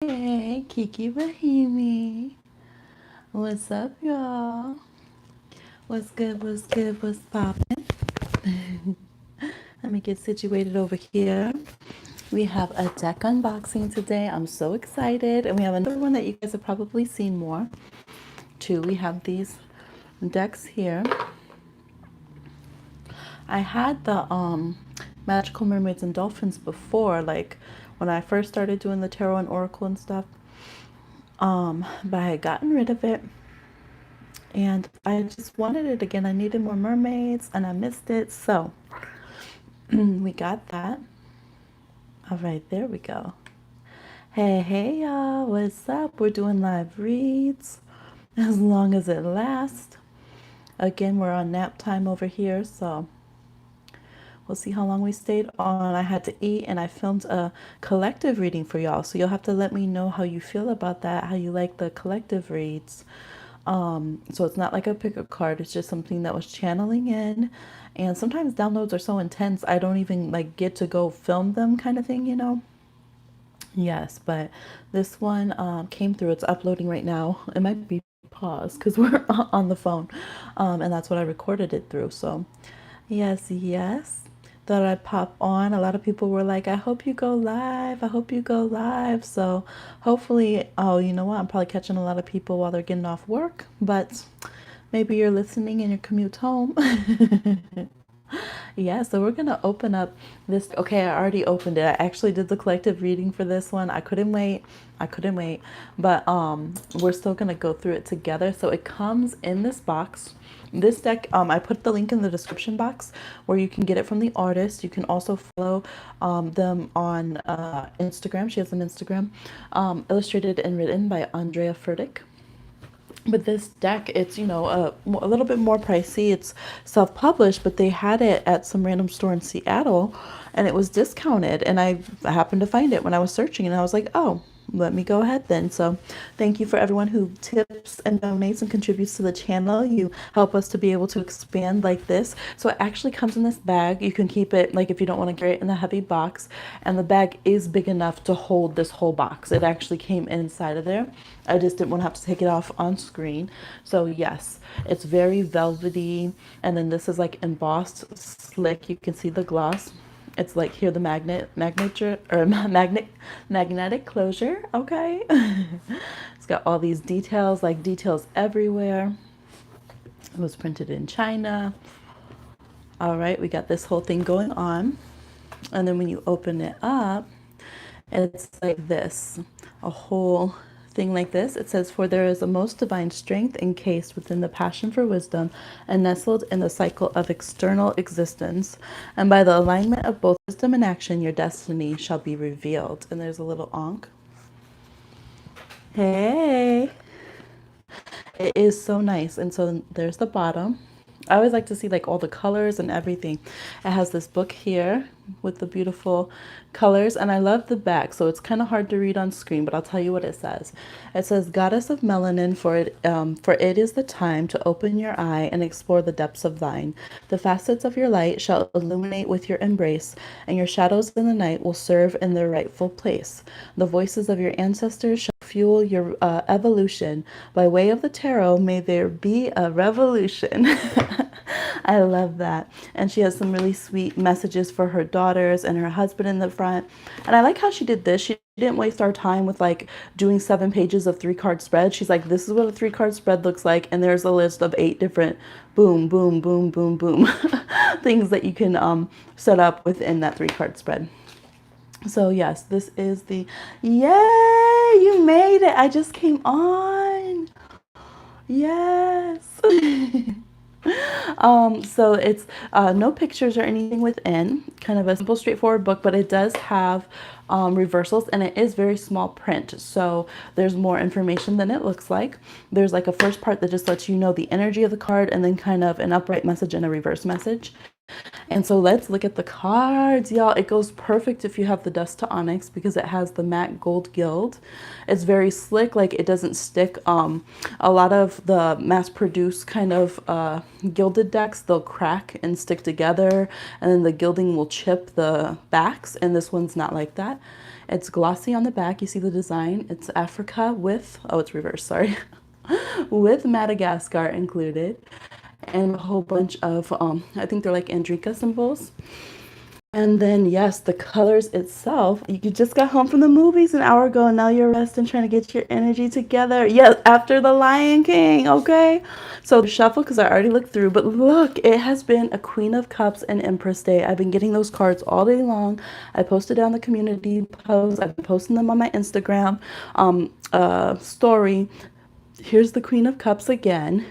Hey, Kiki with Hemi. What's up, y'all? What's good? What's good? What's poppin'? Let me get situated over here. We have a deck unboxing today. I'm so excited. And we have another one that you guys have probably seen more too. We have these decks here. I had the Magical Mermaids and Dolphins before, like when I first started doing the tarot and oracle and stuff. But I had gotten rid of it and I just wanted it again. I needed more mermaids and I missed it. So we got that. All right, there we go. Hey, hey, y'all. What's up? We're doing live reads as long as it lasts. Again, we're on nap time over here. So we'll see how long we stayed on. I had to eat and I filmed a collective reading for y'all. So you'll have to let me know how you feel about that, how you like the collective reads. So it's not like a pick a card, it's just something that was channeling in. And sometimes downloads are so intense, I don't even like get to go film them kind of thing, you know? Yes, but this one came through. It's uploading right now. It might be paused because we're on the phone. And that's what I recorded it through. So yes, yes. Thought I'd pop on. A lot of people were like, I hope you go live. I hope you go live. So hopefully, oh, you know what? I'm probably catching a lot of people while they're getting off work, but maybe you're listening in your commute home. Yeah, so we're gonna open up this. Okay, I already opened it. I actually did the collective reading for this one. I couldn't wait. I couldn't wait. But we're still gonna go through it together. So it comes in this box. This deck, I put the link in the description box where you can get it from the artist. You can also follow them on Instagram. She has an Instagram, illustrated and written by Andrea Furtick. But this deck, it's, you know, a little bit more pricey. It's self-published, but they had it at some random store in Seattle and it was discounted. And I happened to find it when I was searching and I was like, oh, let me go ahead then. So thank you for everyone who tips and donates and contributes to the channel. You help us to be able to expand like this. So it actually comes in this bag. You can keep it, like if you don't want to carry it in the heavy box, and the bag is big enough to hold this whole box. It actually came inside of there. I just didn't want to have to take it off on screen. So yes, it's very velvety. And then this is like embossed slick. You can see the gloss. It's like here the magnetic closure. Okay. It's got all these details, like details everywhere. It was printed in China. All right, we got this whole thing going on. And then when you open it up, it's like this, a whole thing like this. It says, for there is a most divine strength encased within the passion for wisdom and nestled in the cycle of external existence. And by the alignment of both wisdom and action, your destiny shall be revealed. And there's a little onk. Hey, it is so nice. And so there's the bottom. I always like to see like all the colors and everything. It has this book here with the beautiful colors, and I love the back, so it's kind of hard to read on screen, but I'll tell you what it says. It says, Goddess of Melanin, for it is the time to open your eye and explore the depths of thine. The facets of your light shall illuminate with your embrace, and your shadows in the night will serve in their rightful place. The voices of your ancestors shall fuel your evolution. By way of the tarot, may there be a revolution. I love that. And she has some really sweet messages for her daughters and her husband in the front. And I like how she did this. She didn't waste our time with like doing 7 pages of 3-card spread. She's like, this is what a 3-card spread looks like. And there's a list of 8 different boom, boom, boom, boom, boom things that you can set up within that 3-card spread. So yes, this is the, yay, you made it. I just came on. Yes. So it's no pictures or anything within, kind of a simple, straightforward book, but it does have reversals and it is very small print. So there's more information than it looks like. There's like a first part that just lets you know the energy of the card and then kind of an upright message and a reverse message. And so let's look at the cards, y'all. It goes perfect if you have the dust to onyx because it has the matte gold gild. It's very slick, like it doesn't stick. A lot of the mass produced kind of gilded decks, they'll crack and stick together, and then the gilding will chip the backs, and this one's not like that. It's glossy on the back. You see the design. It's Africa with, oh, it's reversed, sorry, with Madagascar included, and a whole bunch of, I think they're like Andrika symbols. And then, yes, the colors itself. You just got home from the movies an hour ago, and now you're resting, trying to get your energy together. Yes, after the Lion King, okay? So shuffle, because I already looked through. But look, it has been a Queen of Cups and Empress Day. I've been getting those cards all day long. I posted on the community post. I've been posting them on my Instagram story. Here's the Queen of Cups again.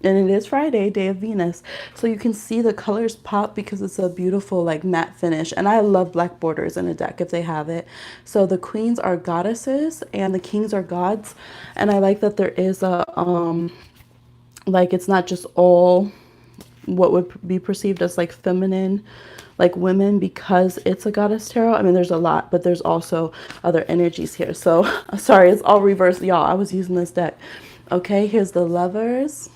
And it is Friday, day of Venus. So you can see the colors pop because it's a beautiful like matte finish. And I love black borders in a deck if they have it. So the queens are goddesses and the kings are gods. And I like that there is a, like it's not just all what would be perceived as like feminine, like women, because it's a goddess tarot. I mean, there's a lot, but there's also other energies here. So sorry, it's all reversed, y'all. I was using this deck. Okay, here's the lovers.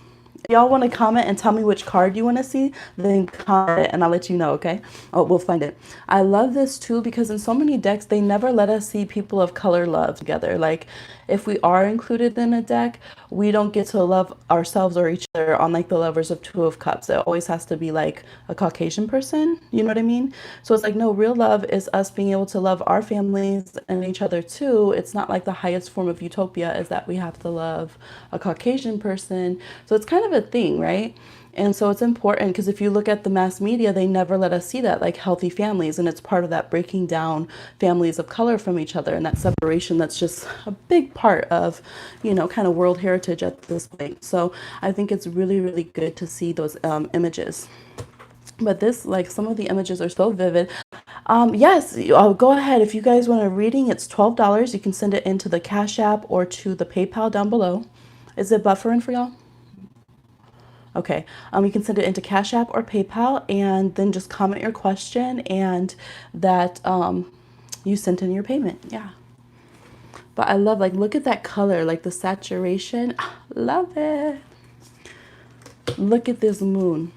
Y'all want to comment and tell me which card you want to see, then comment it and I'll let you know, okay? Oh, we'll find it. I love this too because in so many decks, they never let us see people of color love together. Like if we are included in a deck, we don't get to love ourselves or each other on like the lovers of Two of Cups. It always has to be like a Caucasian person, you know what I mean? So it's like, no, real love is us being able to love our families and each other too. It's not like the highest form of utopia is that we have to love a Caucasian person. So it's kind of a thing, right? And so it's important because if you look at the mass media, they never let us see that, like healthy families. And it's part of that breaking down families of color from each other and that separation that's just a big part of, you know, kind of world heritage at this point. So I think it's really, really good to see those images. But this, like some of the images are so vivid. Yes, I'll go ahead. If you guys want a reading, it's $12. You can send it into the Cash App or to the PayPal down below. Is it buffering for y'all? Okay, you can send it into Cash App or PayPal and then just comment your question and that you sent in your payment. Yeah. But I love, like, look at that color, like the saturation. Love it. Look at this moon.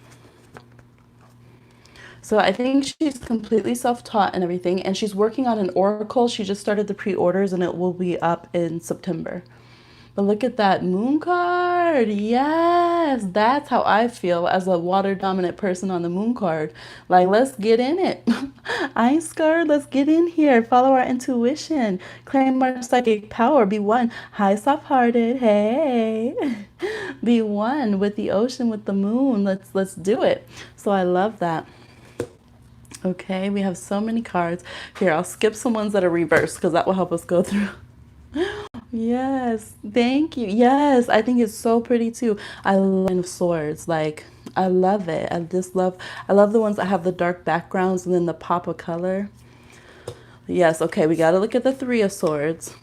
So I think she's completely self-taught and everything, and she's working on an oracle. She just started the pre-orders and it will be up in September. But look at that moon card. Yes, that's how I feel as a water dominant person on the moon card. Like, let's get in it. I ain't scared. Let's get in here. Follow our intuition. Claim our psychic power. Be one. Hi, soft hearted. Hey. Be one with the ocean, with the moon. Let's do it. So I love that. Okay, we have so many cards. Here, I'll skip some ones that are reversed because that will help us go through. Yes, thank you. Yes, I think it's so pretty too. I love Nine of Swords. Like, I love it. I love the ones that have the dark backgrounds and then the pop of color. Yes, okay, we got to look at the Three of Swords.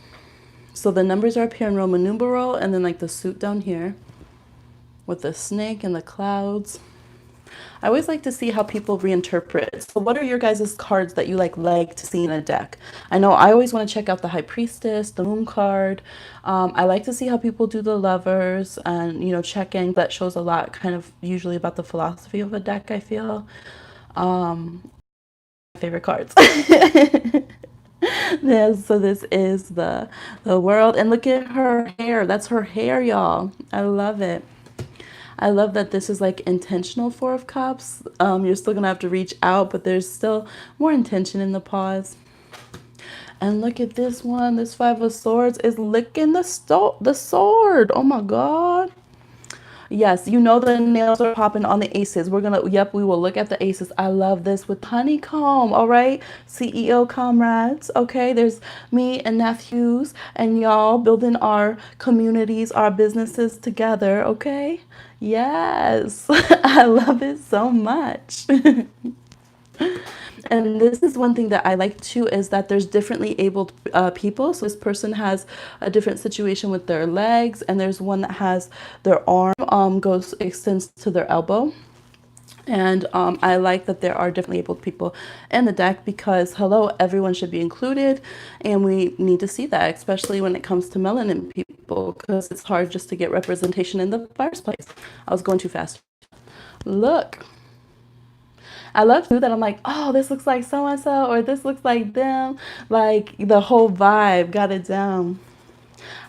So the numbers are up here in Roman numeral and then like the suit down here with the snake and the clouds. I always like to see how people reinterpret. So what are your guys' cards that you like to see in a deck? I know I always want to check out the High Priestess, the Moon card. I like to see how people do the Lovers and, you know, check in. That shows a lot kind of usually about the philosophy of a deck, I feel. Favorite cards. Yes, so this is the world. And look at her hair. That's her hair, y'all. I love it. I love that this is like intentional Four of Cups. You're still gonna have to reach out, but there's still more intention in the pause. And look at this one. This Five of Swords is licking the sword. Oh my God. Yes, you know the nails are popping on the aces. Yep, we will look at the aces. I love this with honeycomb, all right? CEO comrades, okay? There's me and nephews and y'all building our communities, our businesses together, okay? Yes, I love it so much. And this is one thing that I like too, is that there's differently abled people. So this person has a different situation with their legs, and there's one that has their arm extends to their elbow. And I like that there are differently abled people in the deck because, hello, everyone should be included. And we need to see that, especially when it comes to melanin people, because it's hard just to get representation in the first place. I was going too fast. Look. I love too that I'm like, oh, this looks like so-and-so, or this looks like them. Like the whole vibe got it down.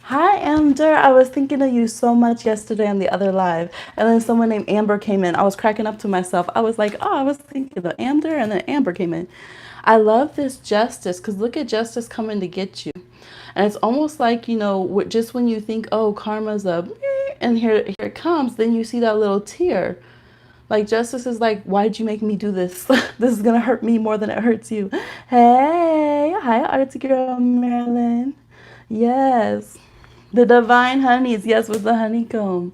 Hi, Amber. I was thinking of you so much yesterday on the other live. And then someone named Amber came in. I was cracking up to myself. I was like, oh, I was thinking of Amber. And then Amber came in. I love this justice because look at justice coming to get you. And it's almost like, you know, just when you think, oh, karma's a, and here it comes, then you see that little tear. Like justice is like, why did you make me do this? This is going to hurt me more than it hurts you. Hey, hi, Artsy Girl Marilyn. Yes. The divine honeys, yes, with the honeycomb.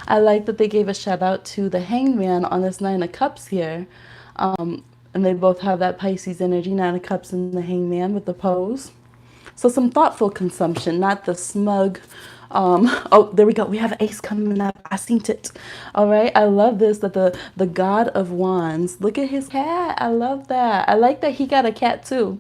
I like that they gave a shout out to the hangman on this Nine of Cups here. And they both have that Pisces energy, Nine of Cups and the hangman with the pose. So some thoughtful consumption, not the smug. Oh, there we go. We have Ace coming up. I seen it. All right. I love this, that the God of Wands. Look at his cat. I love that. I like that he got a cat too.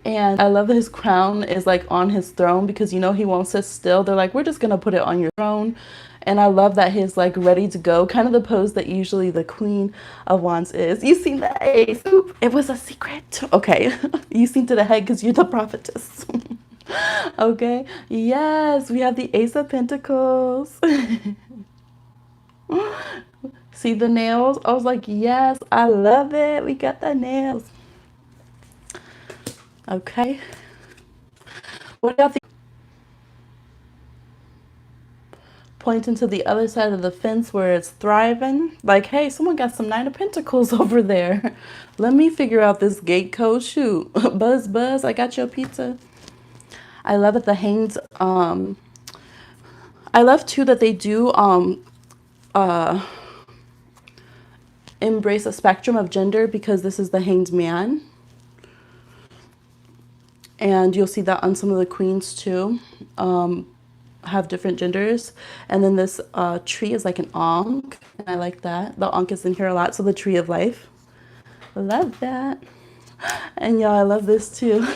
And I love that his crown is like on his throne because, you know, he won't sit still. They're like, we're just going to put it on your throne. And I love that he's like ready to go, kind of the pose that usually the Queen of Wands is. You seen the ace? Oop, it was a secret. Okay. You seen to the head because you're the prophetess. Okay. Yes, we have the Ace of Pentacles. See the nails? I was like, yes, I love it. We got the nails. Okay. What about the pointing to the other side of the fence where it's thriving? Like, hey, someone got some Nine of Pentacles over there. Let me figure out this gate code. Shoot. Buzz, buzz, I got your pizza. I love that the hangs, I love too that they do embrace a spectrum of gender because this is the hanged man. And you'll see that on some of the queens too, have different genders. And then this tree is like an ankh, and I like that. The ankh is in here a lot, so the tree of life. Love that. And y'all, I love this too.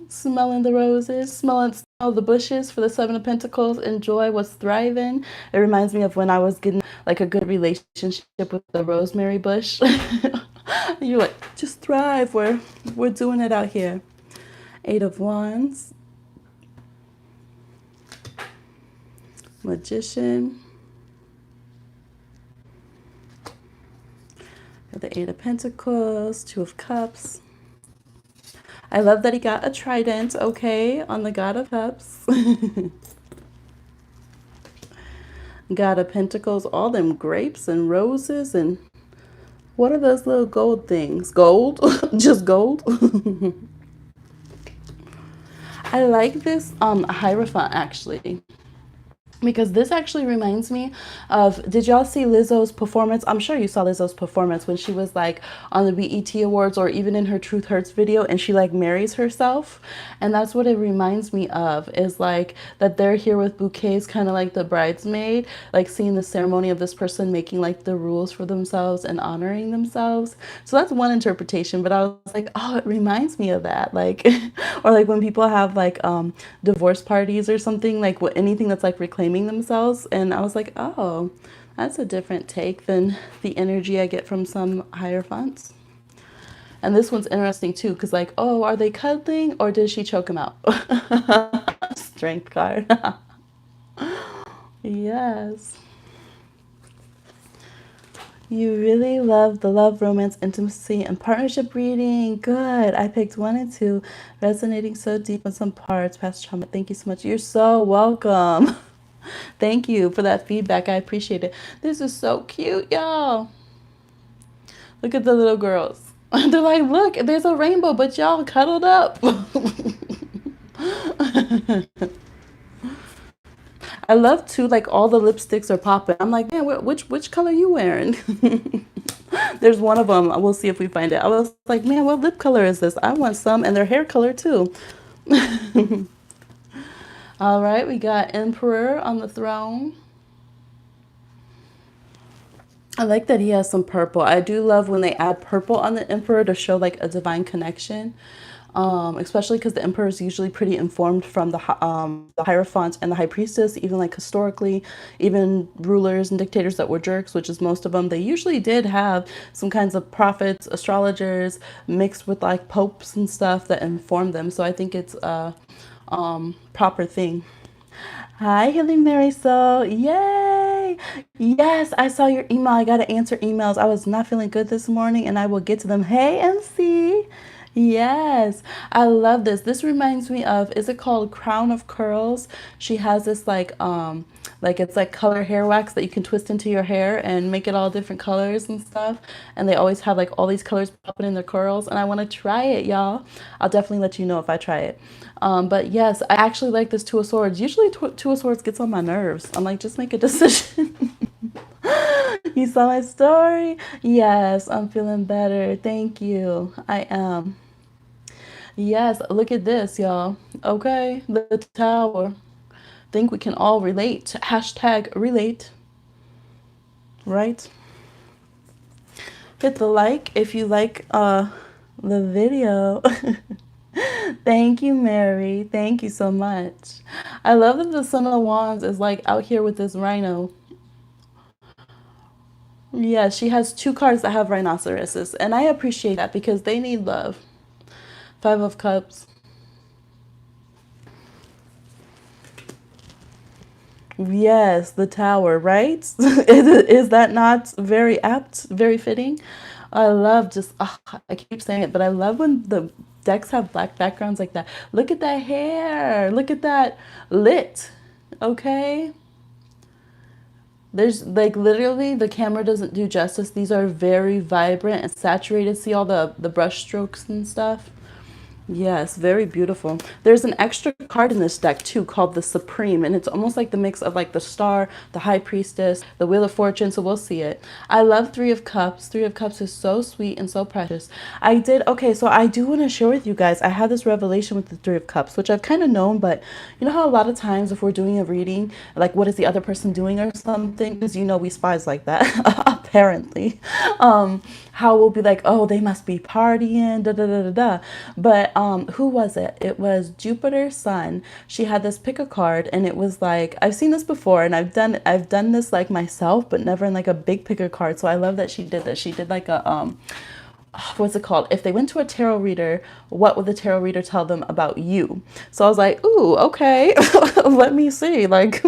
Smelling the roses, smelling the bushes for the Seven of Pentacles. Enjoy what's thriving. It reminds me of when I was getting like a good relationship with the rosemary bush. You're like, just thrive. We're doing it out here. Eight of Wands. Magician. The Eight of Pentacles, Two of Cups. I love that he got a trident, okay, on the God of Cups. God of Pentacles, all them grapes and roses, and what are those little gold things? Gold? Just gold? I like this Hierophant actually. Because this actually reminds me of, did y'all see Lizzo's performance? I'm sure you saw Lizzo's performance when she was like on the BET Awards or even in her Truth Hurts video and she like marries herself. And that's what it reminds me of, is like that they're here with bouquets, kind of like the bridesmaid, like seeing the ceremony of this person making like the rules for themselves and honoring themselves. So that's one interpretation, but I was like, oh, it reminds me of that. Like, or like when people have like divorce parties or something, like anything that's like reclaiming themselves. And I was like, oh, that's a different take than the energy I get from some hierophants. And this one's interesting too, because like, oh, are they cuddling or did she choke him out? Strength card. Yes. You really love the love, romance, intimacy, and partnership reading. Good. I picked 1 and 2, resonating so deep on some parts, past trauma. Thank you so much. You're so welcome. Thank you for that feedback. I appreciate it. This is so cute, y'all. Look at the little girls. They're like, look, there's a rainbow, but y'all cuddled up. I love too, like all the lipsticks are popping. I'm like, man, which color are you wearing? There's one of them. We'll see if we find it. I was like, man, what lip color is this? I want some, and their hair color too. All right, we got Emperor on the throne. I like that he has some purple. I do love when they add purple on the Emperor to show like a divine connection. Especially because the Emperor is usually pretty informed from the Hierophant and the High Priestess, even like historically, even rulers and dictators that were jerks, which is most of them, they usually did have some kinds of prophets, astrologers, mixed with like popes and stuff that informed them. So I think it's a proper thing. Hi, Healing Mary Soul. Yay! Yes, I saw your email. I got to answer emails. I was not feeling good this morning and I will get to them. Hey, MC. Yes, I love this. This reminds me of, is it called Crown of Curls? She has this like it's like color hair wax that you can twist into your hair and make it all different colors and stuff. And they always have like all these colors popping in their curls. And I want to try it, y'all. I'll definitely let you know if I try it. But yes, I actually like this Two of Swords. Usually Two of Swords gets on my nerves. I'm like, just make a decision. You saw my story? Yes, I'm feeling better. Thank you. I am. Yes, look at this, y'all. Okay, the tower. Think we can all relate. Hashtag relate, right? Hit the like if you like the video. Thank you, Mary. Thank you so much. I love that the Son of Wands is like out here with this rhino. Yeah, she has two cards that have rhinoceroses, and I appreciate that because they need love. Five of Cups. Yes, the tower, right? Is that not very apt, very fitting? I love just, I keep saying it, but I love when the decks have black backgrounds like that. Look at that hair. Look at that lit. Okay. There's like literally the camera doesn't do justice. These are very vibrant and saturated. See all the brush strokes and stuff? Yes, very beautiful. There's an extra card in this deck too called the Supreme, and it's almost like the mix of like the Star, the High Priestess, the Wheel of Fortune, so we'll see it. I love Three of Cups. Three of Cups is so sweet and so precious. Okay, so I do want to share with you guys, I had this revelation with the Three of Cups, which I've kind of known, but you know how a lot of times if we're doing a reading, like what is the other person doing or something, because you know we spies like that, apparently. How we'll be like, oh, they must be partying, da da da da da. But who was it? It was Jupiter's Sun. She had this pick a card, and it was like I've seen this before, and I've done this like myself, but never in like a big picker card. So I love that she did this. She did like a what's it called? If they went to a tarot reader, what would the tarot reader tell them about you? So I was like, ooh, okay, let me see. Like,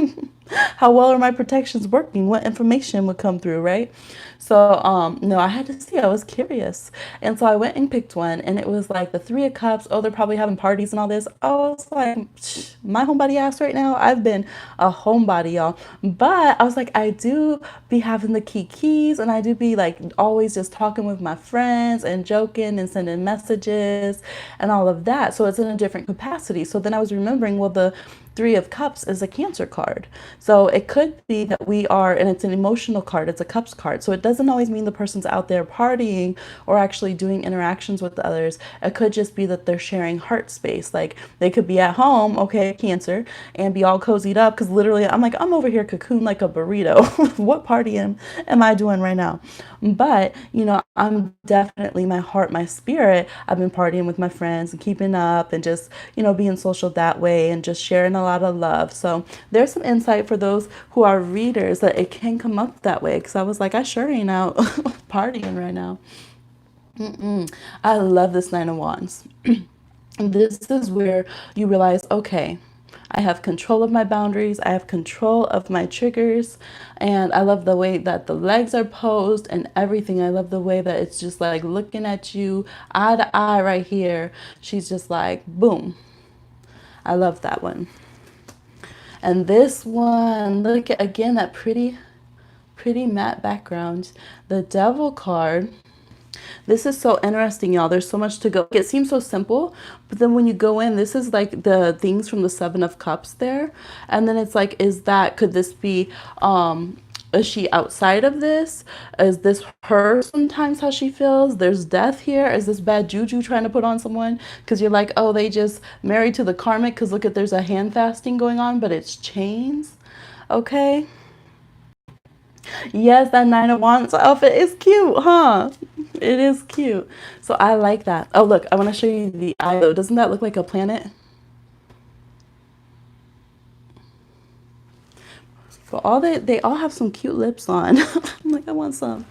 how well are my protections working? What information would come through, right? So, no, I had to see. I was curious. And so I went and picked one, and it was like the Three of Cups. Oh, they're probably having parties and all this. I was like, my homebody ass right now. I've been a homebody, y'all. But I was like, I do be having the Kikis, and I do be like always just talking with my friends and joking and sending messages and all of that. So it's in a different capacity. So then I was remembering, well, the Three of Cups is a Cancer card. So it could be that we are, and it's an emotional card, it's a Cups card. So it doesn't always mean the person's out there partying or actually doing interactions with others. It could just be that they're sharing heart space. Like they could be at home, okay, Cancer, and be all cozied up because literally I'm like, I'm over here cocoon like a burrito. What party am I doing right now? But, you know, I'm definitely my heart, my spirit. I've been partying with my friends and keeping up and just, you know, being social that way and just sharing a lot of love. So there's some insight for those who are readers that it can come up that way. Because I was like, I sure ain't out partying right now. I love this Nine of Wands. This is where you realize, okay, I have control of my boundaries. I have control of my triggers. And I love the way that the legs are posed and everything. I love the way that it's just like looking at you eye to eye right here. She's just like, boom. I love that one. And this one, look at again that pretty matte background. The Devil card. This is so interesting, y'all. There's so much to go. It seems so simple, but then when you go in, this is like the things from the Seven of Cups there. And then it's like, could this be Is she outside of this? Is this her sometimes how she feels? There's death here. Is this bad juju trying to put on someone? Because you're like, oh, they just married to the karmic because look at there's a hand fasting going on, but it's chains. Okay. Yes, that Nine of Wands outfit is cute, huh? It is cute. So I like that. Oh, look, I want to show you the eye though. Doesn't that look like a planet? But they all have some cute lips on. I'm like, I want some.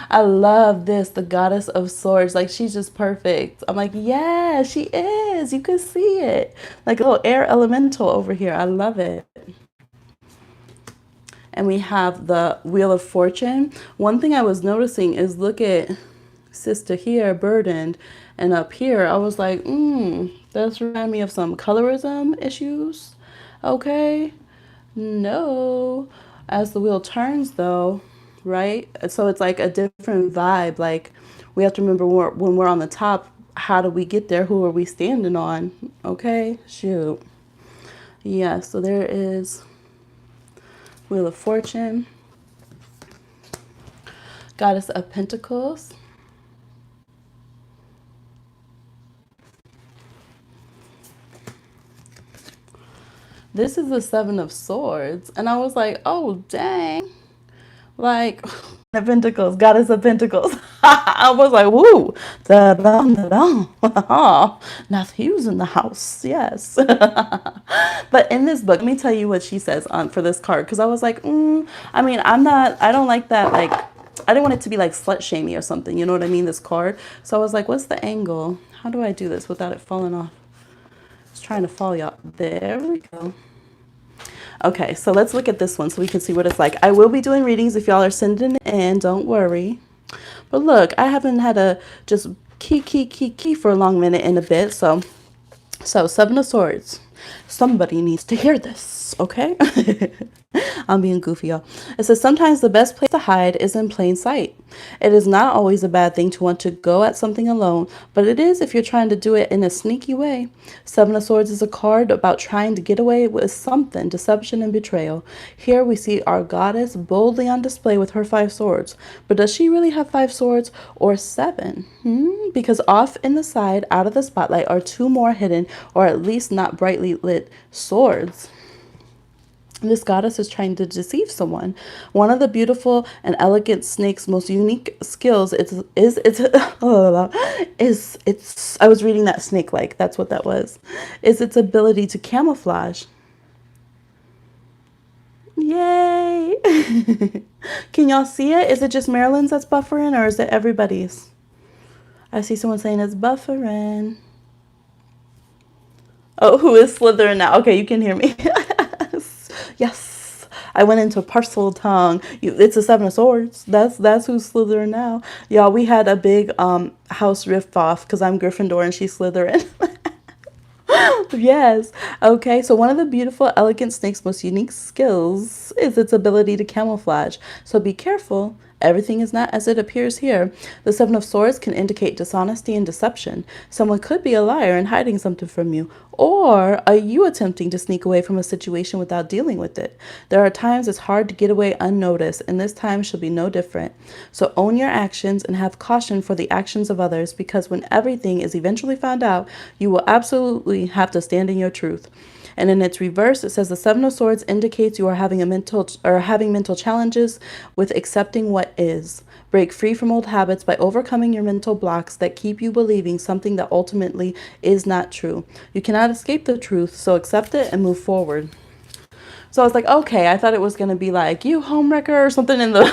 I love this, the goddess of swords. Like, she's just perfect. I'm like, yeah, she is. You can see it. Like a little air elemental over here. I love it. And we have the Wheel of Fortune. One thing I was noticing is look at sister here, burdened. And up here, I was like, that's reminding me of some colorism issues. Okay. No. As the wheel turns, though, right? So it's like a different vibe. Like, we have to remember when we're on the top, how do we get there? Who are we standing on? Okay? Shoot. Yeah, so there is Wheel of Fortune, Goddess of Pentacles, this is the Seven of Swords, and I was like, oh dang, like the Pentacles, Goddess of Pentacles. I was like, woo, da da da da. Matthew's in the house, yes. But in this book, let me tell you what she says on for this card, because I was like, I mean, I don't like that, like, I didn't want it to be like slut shamey or something, you know what I mean, this card. So I was like, what's the angle? How do I do this without it falling off? It's trying to fall, y'all. There we go. Okay, so let's look at this one so we can see what it's like. I will be doing readings if y'all are sending it in, don't worry. But look, I haven't had a just key for a long minute and a bit, so Seven of Swords. Somebody needs to hear this, okay? I'm being goofy, y'all. It says, sometimes the best place to hide is in plain sight. It is not always a bad thing to want to go at something alone, but it is if you're trying to do it in a sneaky way. Seven of Swords is a card about trying to get away with something, deception and betrayal. Here we see our goddess boldly on display with her 5 swords. But does she really have 5 swords or 7? Because off in the side, out of the spotlight, are 2 more hidden, or at least not brightly lit swords. This goddess is trying to deceive someone. One of the beautiful and elegant snake's most unique skills is I was reading that snake like that's what that was. Is its ability to camouflage. Yay! Can y'all see it? Is it just Marilyn's that's buffering, or is it everybody's? I see someone saying it's buffering. Oh, who is slithering now? Okay, you can hear me. Yes, I went into parcel tongue. It's a 7 of Swords. That's who's slithering now. Y'all, we had a big house rift off because I'm Gryffindor and she's Slytherin. Yes. Okay, so one of the beautiful, elegant snake's most unique skills is its ability to camouflage. So be careful. Everything is not as it appears here. The 7 of Swords can indicate dishonesty and deception. Someone could be a liar and hiding something from you. Or are you attempting to sneak away from a situation without dealing with it? There are times it's hard to get away unnoticed, and this time shall be no different. So own your actions and have caution for the actions of others, because when everything is eventually found out, you will absolutely have to stand in your truth. And in its reverse, it says the 7 of Swords indicates you are having mental challenges with accepting what is. Break free from old habits by overcoming your mental blocks that keep you believing something that ultimately is not true. You cannot escape the truth, so accept it and move forward. So I was like, okay, I thought it was going to be like, you homewrecker or something in the,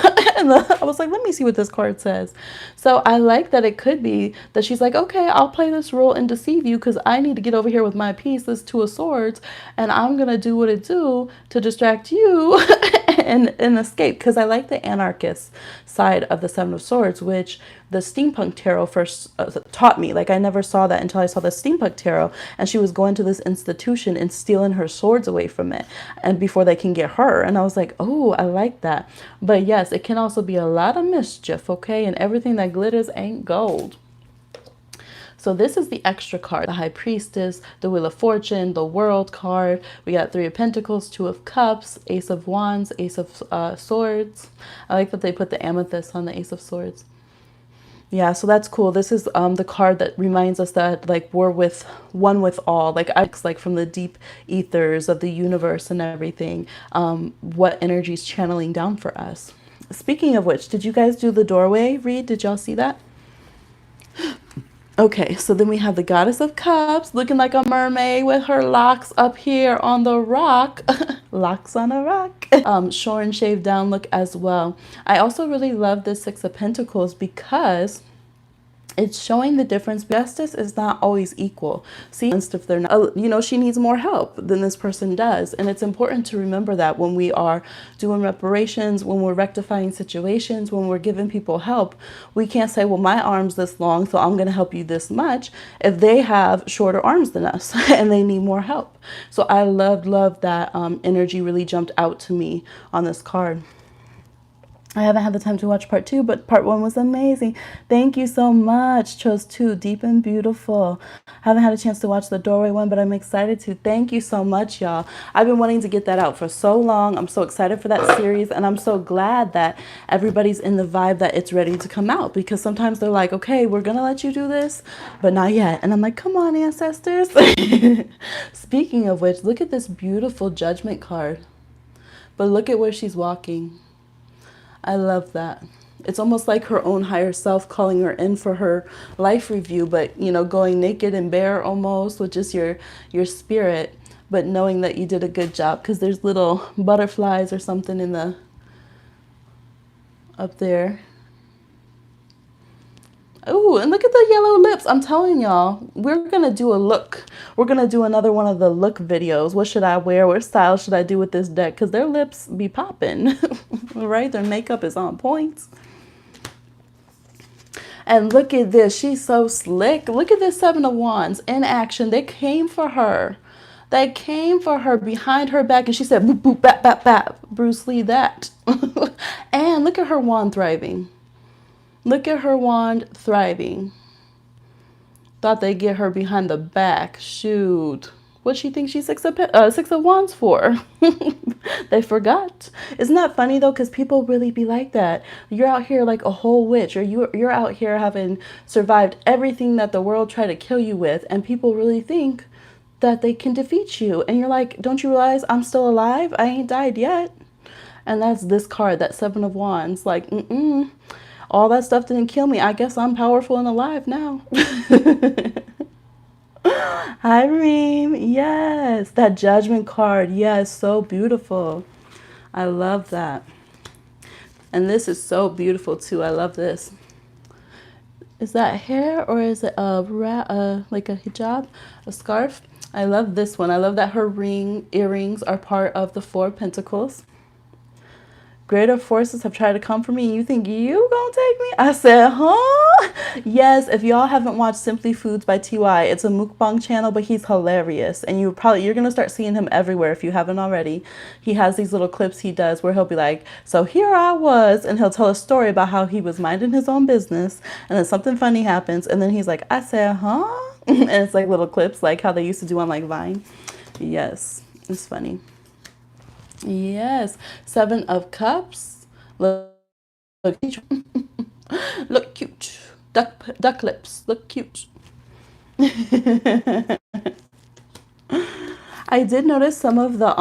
I was like, let me see what this card says. So I like that it could be that she's like, okay, I'll play this role and deceive you because I need to get over here with my piece, this 2 of Swords, and I'm going to do what it do to distract you and escape. Because I like the anarchist side of the 7 of Swords, which the steampunk tarot first taught me. Like, I never saw that until I saw the steampunk tarot, and she was going to this institution and stealing her swords away from it, and before they can get her. And I was like, oh, I like that. But yes, it can also be a lot of mischief, okay? And everything that glitters ain't gold. So this is the extra card, the High Priestess, the Wheel of Fortune, the World card. We got Three of Pentacles, Two of Cups, Ace of Wands, Ace of Swords. I like that they put the amethyst on the Ace of Swords. Yeah, so that's cool. This is the card that reminds us that like we're with one with all, like from the deep ethers of the universe and everything, what energy is channeling down for us. Speaking of which, did you guys do the doorway read? Did y'all see that? Okay, so then we have the Goddess of Cups looking like a mermaid with her locks up here on the rock. Locks on a rock. Shorn, shaved down look as well. I also really love this Six of Pentacles because it's showing the difference. Justice is not always equal. See, if they're not, you know, she needs more help than this person does. And it's important to remember that when we are doing reparations, when we're rectifying situations, when we're giving people help, we can't say, well, my arm's this long, so I'm going to help you this much if they have shorter arms than us and they need more help. So I love that energy really jumped out to me on this card. I haven't had the time to watch part 2, but part 1 was amazing. Thank you so much. Chose 2, Deep and Beautiful. Haven't had a chance to watch the doorway one, but I'm excited to. Thank you so much, y'all. I've been wanting to get that out for so long. I'm so excited for that series, and I'm so glad that everybody's in the vibe that it's ready to come out, because sometimes they're like, okay, we're going to let you do this, but not yet. And I'm like, come on, ancestors. Speaking of which, look at this beautiful Judgment card. But look at where she's walking. I love that. It's almost like her own higher self calling her in for her life review, but, you know, going naked and bare almost with just your spirit, but knowing that you did a good job, because there's little butterflies or something in the up there. Oh, and look at the yellow lips. I'm telling y'all, we're going to do a look. We're going to do another one of the look videos. What should I wear? What style should I do with this deck? Because their lips be popping, right? Their makeup is on point. And look at this. She's so slick. Look at this Seven of Wands in action. They came for her. They came for her behind her back. And she said, boop, boop, bap, bap, bap. Bruce Lee, that. And look at her wand thriving. Look at her wand thriving. Thought they'd get her behind the back. Shoot. What she thinks she's Six of Wands for? They forgot. Isn't that funny though? Because people really be like that. You're out here like a whole witch, or you're out here having survived everything that the world tried to kill you with, and people really think that they can defeat you. And you're like, don't you realize I'm still alive? I ain't died yet. And that's this card, that Seven of Wands. Like, all that stuff didn't kill me. I guess I'm powerful and alive now. Hi, Reem. Yes, that Judgment card. Yes, so beautiful. I love that. And this is so beautiful too. I love this. Is that hair or is it like a hijab, a scarf? I love this one. I love that her earrings are part of the Four of Pentacles. Greater forces have tried to come for me, and you think you gonna take me? I said, huh? Yes, if y'all haven't watched Simply Foods by TY, it's a mukbang channel, but he's hilarious. And you're gonna start seeing him everywhere if you haven't already. He has these little clips he does where he'll be like, so here I was, and he'll tell a story about how he was minding his own business, and then something funny happens, and then he's like, I said, huh? And it's like little clips like how they used to do on like Vine. Yes, it's funny. Yes, Seven of Cups. Look look cute. Duck lips. Look cute. I did notice some of the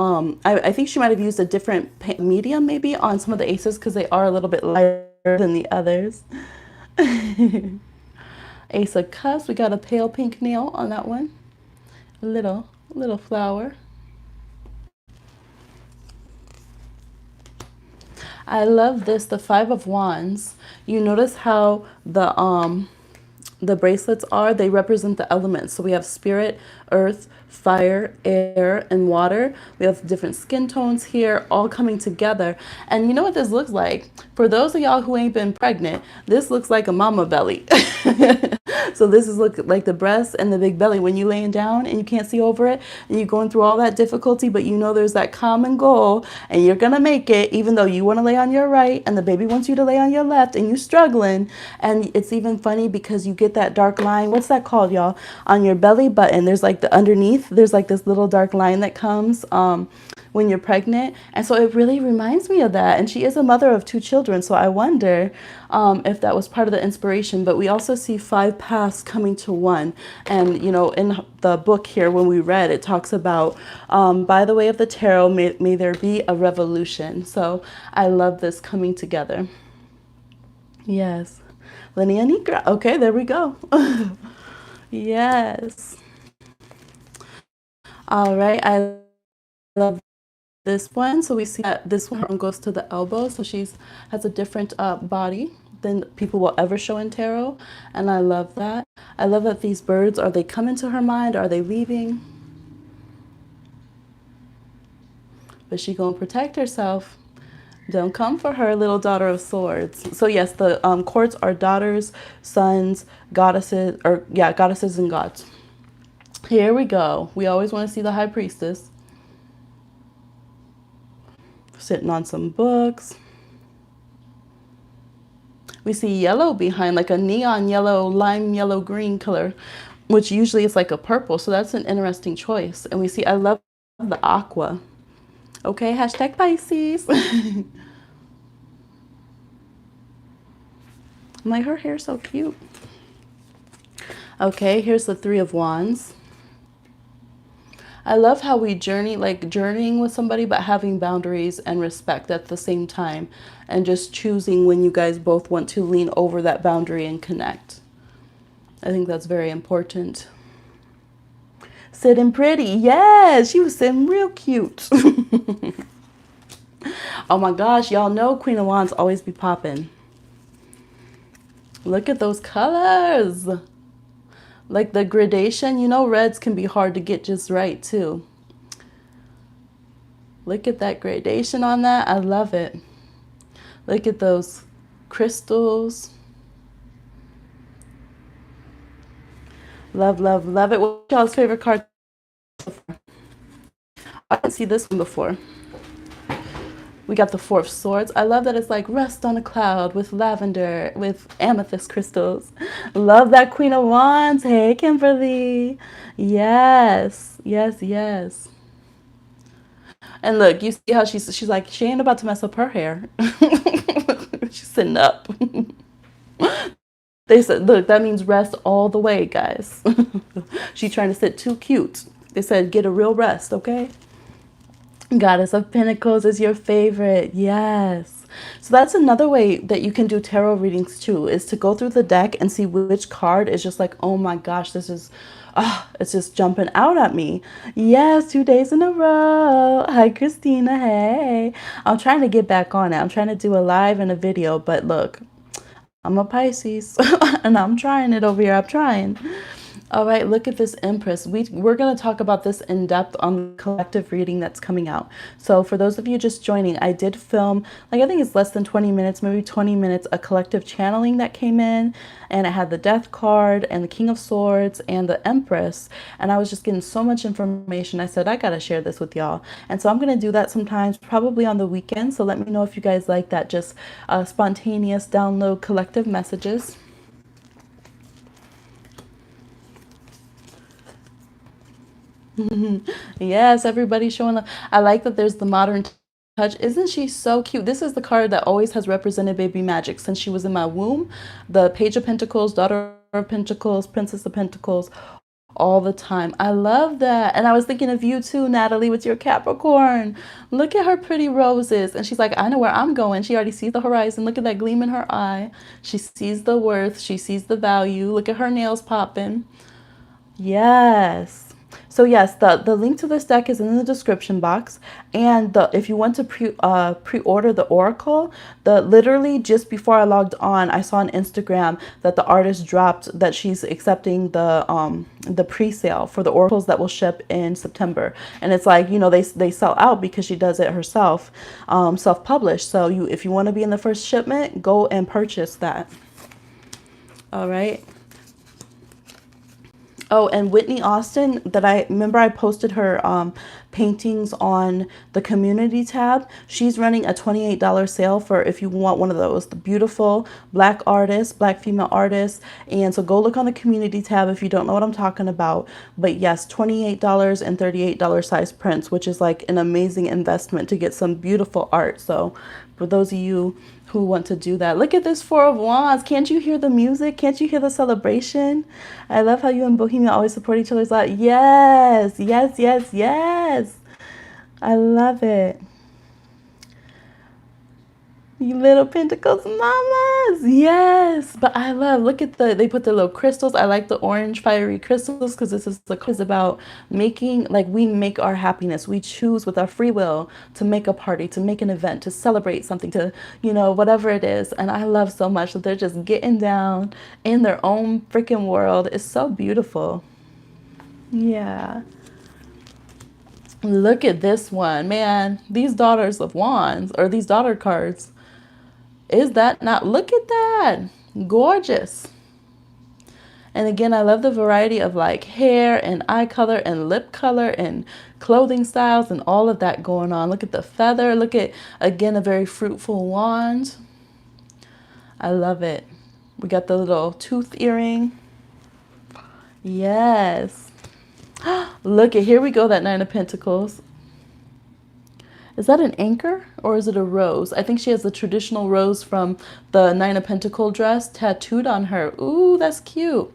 I think she might have used a different medium maybe on some of the aces, because they are a little bit lighter than the others. Ace of Cups. We got a pale pink nail on that one. A little flower. I love this, the Five of Wands. You notice how the bracelets are, they represent the elements. So we have spirit, earth, fire, air, and water. We have different skin tones here all coming together. And you know what this looks like? For those of y'all who ain't been pregnant, this looks like a mama belly. So this is look like the breast and the big belly when you're laying down and you can't see over it and you're going through all that difficulty, but you know there's that common goal and you're gonna make it, even though you want to lay on your right and the baby wants you to lay on your left and you're struggling. And it's even funny because you get that dark line. What's that called, y'all? On your belly button, there's like the underneath, there's like this little dark line that comes when you're pregnant. And so it really reminds me of that. And she is a mother of 2 children. So I wonder if that was part of the inspiration. But we also see 5 paths coming to one. And, you know, in the book here, when we read, it talks about, by the way of the tarot, may there be a revolution. So I love this coming together. Yes. Linea Nigra. Okay, there we go. Yes. All right. I love this one. So we see that this one goes to the elbow. So she's has a different body than people will ever show in tarot. And I love that. I love that these birds, are they coming to her mind? Are they leaving? But she gonna protect herself. Don't come for her, little daughter of swords. So yes, the courts are daughters, sons, goddesses, or yeah, goddesses and gods. Here we go. We always want to see the high priestess sitting on some books. We see yellow behind, like a neon yellow, lime yellow, green color, which usually is like a purple. So that's an interesting choice. And we see, I love the aqua. Okay, hashtag Pisces. I'm like, her hair's so cute. Okay, here's the 3 of Wands. I love how we journey, like journeying with somebody, but having boundaries and respect at the same time. And just choosing when you guys both want to lean over that boundary and connect. I think that's very important. Sitting pretty. Yes, she was sitting real cute. Oh my gosh, y'all know Queen of Wands always be popping. Look at those colors. Like the gradation, you know, reds can be hard to get just right too. Look at that gradation on that. I love it. Look at those crystals. Love, love, love it. What's y'all's favorite card? I didn't see this one before. We got the 4 of Swords. I love that it's like rest on a cloud with lavender, with amethyst crystals. Love that Queen of Wands. Hey, Kimberly. Yes, yes, yes. And look, you see how she's like, she ain't about to mess up her hair. She's sitting up. They said, look, that means rest all the way, guys. She's trying to sit too cute. They said, get a real rest, okay? Goddess of Pentacles is your favorite. Yes. So that's another way that you can do tarot readings too, is to go through the deck and see which card is just like, oh my gosh, this is, it's just jumping out at me. Yes, 2 days in a row. Hi, Christina. Hey. I'm trying to get back on it. I'm trying to do a live and a video, but look, I'm a Pisces and I'm trying it over here. I'm trying. All right, look at this Empress. We're going to talk about this in depth on the collective reading that's coming out. So for those of you just joining, I did film, like I think it's less than 20 minutes, maybe 20 minutes, a collective channeling that came in. And it had the Death card and the King of Swords and the Empress. And I was just getting so much information. I said, I got to share this with y'all. And so I'm going to do that sometimes, probably on the weekend. So let me know if you guys like that, just spontaneous download collective messages. Yes, everybody's showing up. I like that there's the modern touch. Isn't she so cute? This is the card that always has represented baby magic since she was in my womb. The Page of Pentacles, Daughter of Pentacles, Princess of Pentacles, all the time. I love that. And I was thinking of you too, Natalie, with your Capricorn. Look at her pretty roses. And she's like, I know where I'm going. She already sees the horizon. Look at that gleam in her eye. She sees the worth. She sees the value. Look at her nails popping. Yes. So yes, the link to this deck is in the description box. And if you want to pre-order the Oracle, literally just before I logged on, I saw on Instagram that the artist dropped that she's accepting the pre-sale for the Oracles that will ship in September. And it's like, you know, they sell out because she does it herself, self-published. So if you want to be in the first shipment, go and purchase that. All right. Oh, and Whitney Austin, that I remember I posted her paintings on the community tab. She's running a $28 sale for if you want one of those. The beautiful black artists, black female artists. And so go look on the community tab if you don't know what I'm talking about. But yes, $28 and $38 size prints, which is like an amazing investment to get some beautiful art. So for those of you who want to do that. Look at this Four of Wands. Can't you hear the music? Can't you hear the celebration? I love how you and Bohemia always support each other's lives. Yes, yes, yes, yes. I love it. You little Pentacles mamas. Yes. But I love, look at they put the little crystals. I like the orange fiery crystals because this is about making, like we make our happiness. We choose with our free will to make a party, to make an event, to celebrate something, to, whatever it is. And I love so much that they're just getting down in their own freaking world. It's so beautiful. Yeah. Look at this one. Man, these daughters of wands, or these daughter cards. Is that not? Look at that. Gorgeous. And again, I love the variety of like hair and eye color and lip color and clothing styles and all of that going on. Look at the feather. Look at, again, a very fruitful wand. I love it. We got the little tooth earring. Yes. Look at, here we go, that Nine of Pentacles. Is that an anchor or is it a rose? I think she has the traditional rose from the Nine of Pentacles dress tattooed on her. Ooh, that's cute.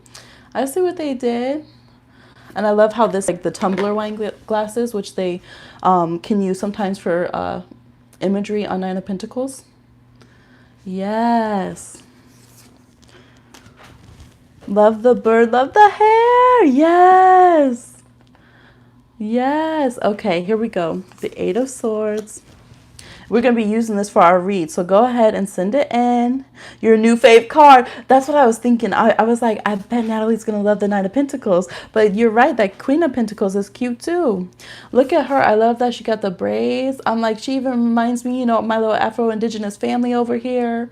I see what they did. And I love how this, like the tumbler wine glasses, which they can use sometimes for imagery on Nine of Pentacles. Yes. Love the bird, love the hair. Yes. Yes. Okay, here we go. The Eight of Swords. We're going to be using this for our read. So go ahead and send it in. Your new fave card. That's what I was thinking. I was like, I bet Natalie's going to love the Nine of Pentacles. But you're right. That Queen of Pentacles is cute too. Look at her. I love that she got the braids. I'm like, she even reminds me, my little Afro-Indigenous family over here.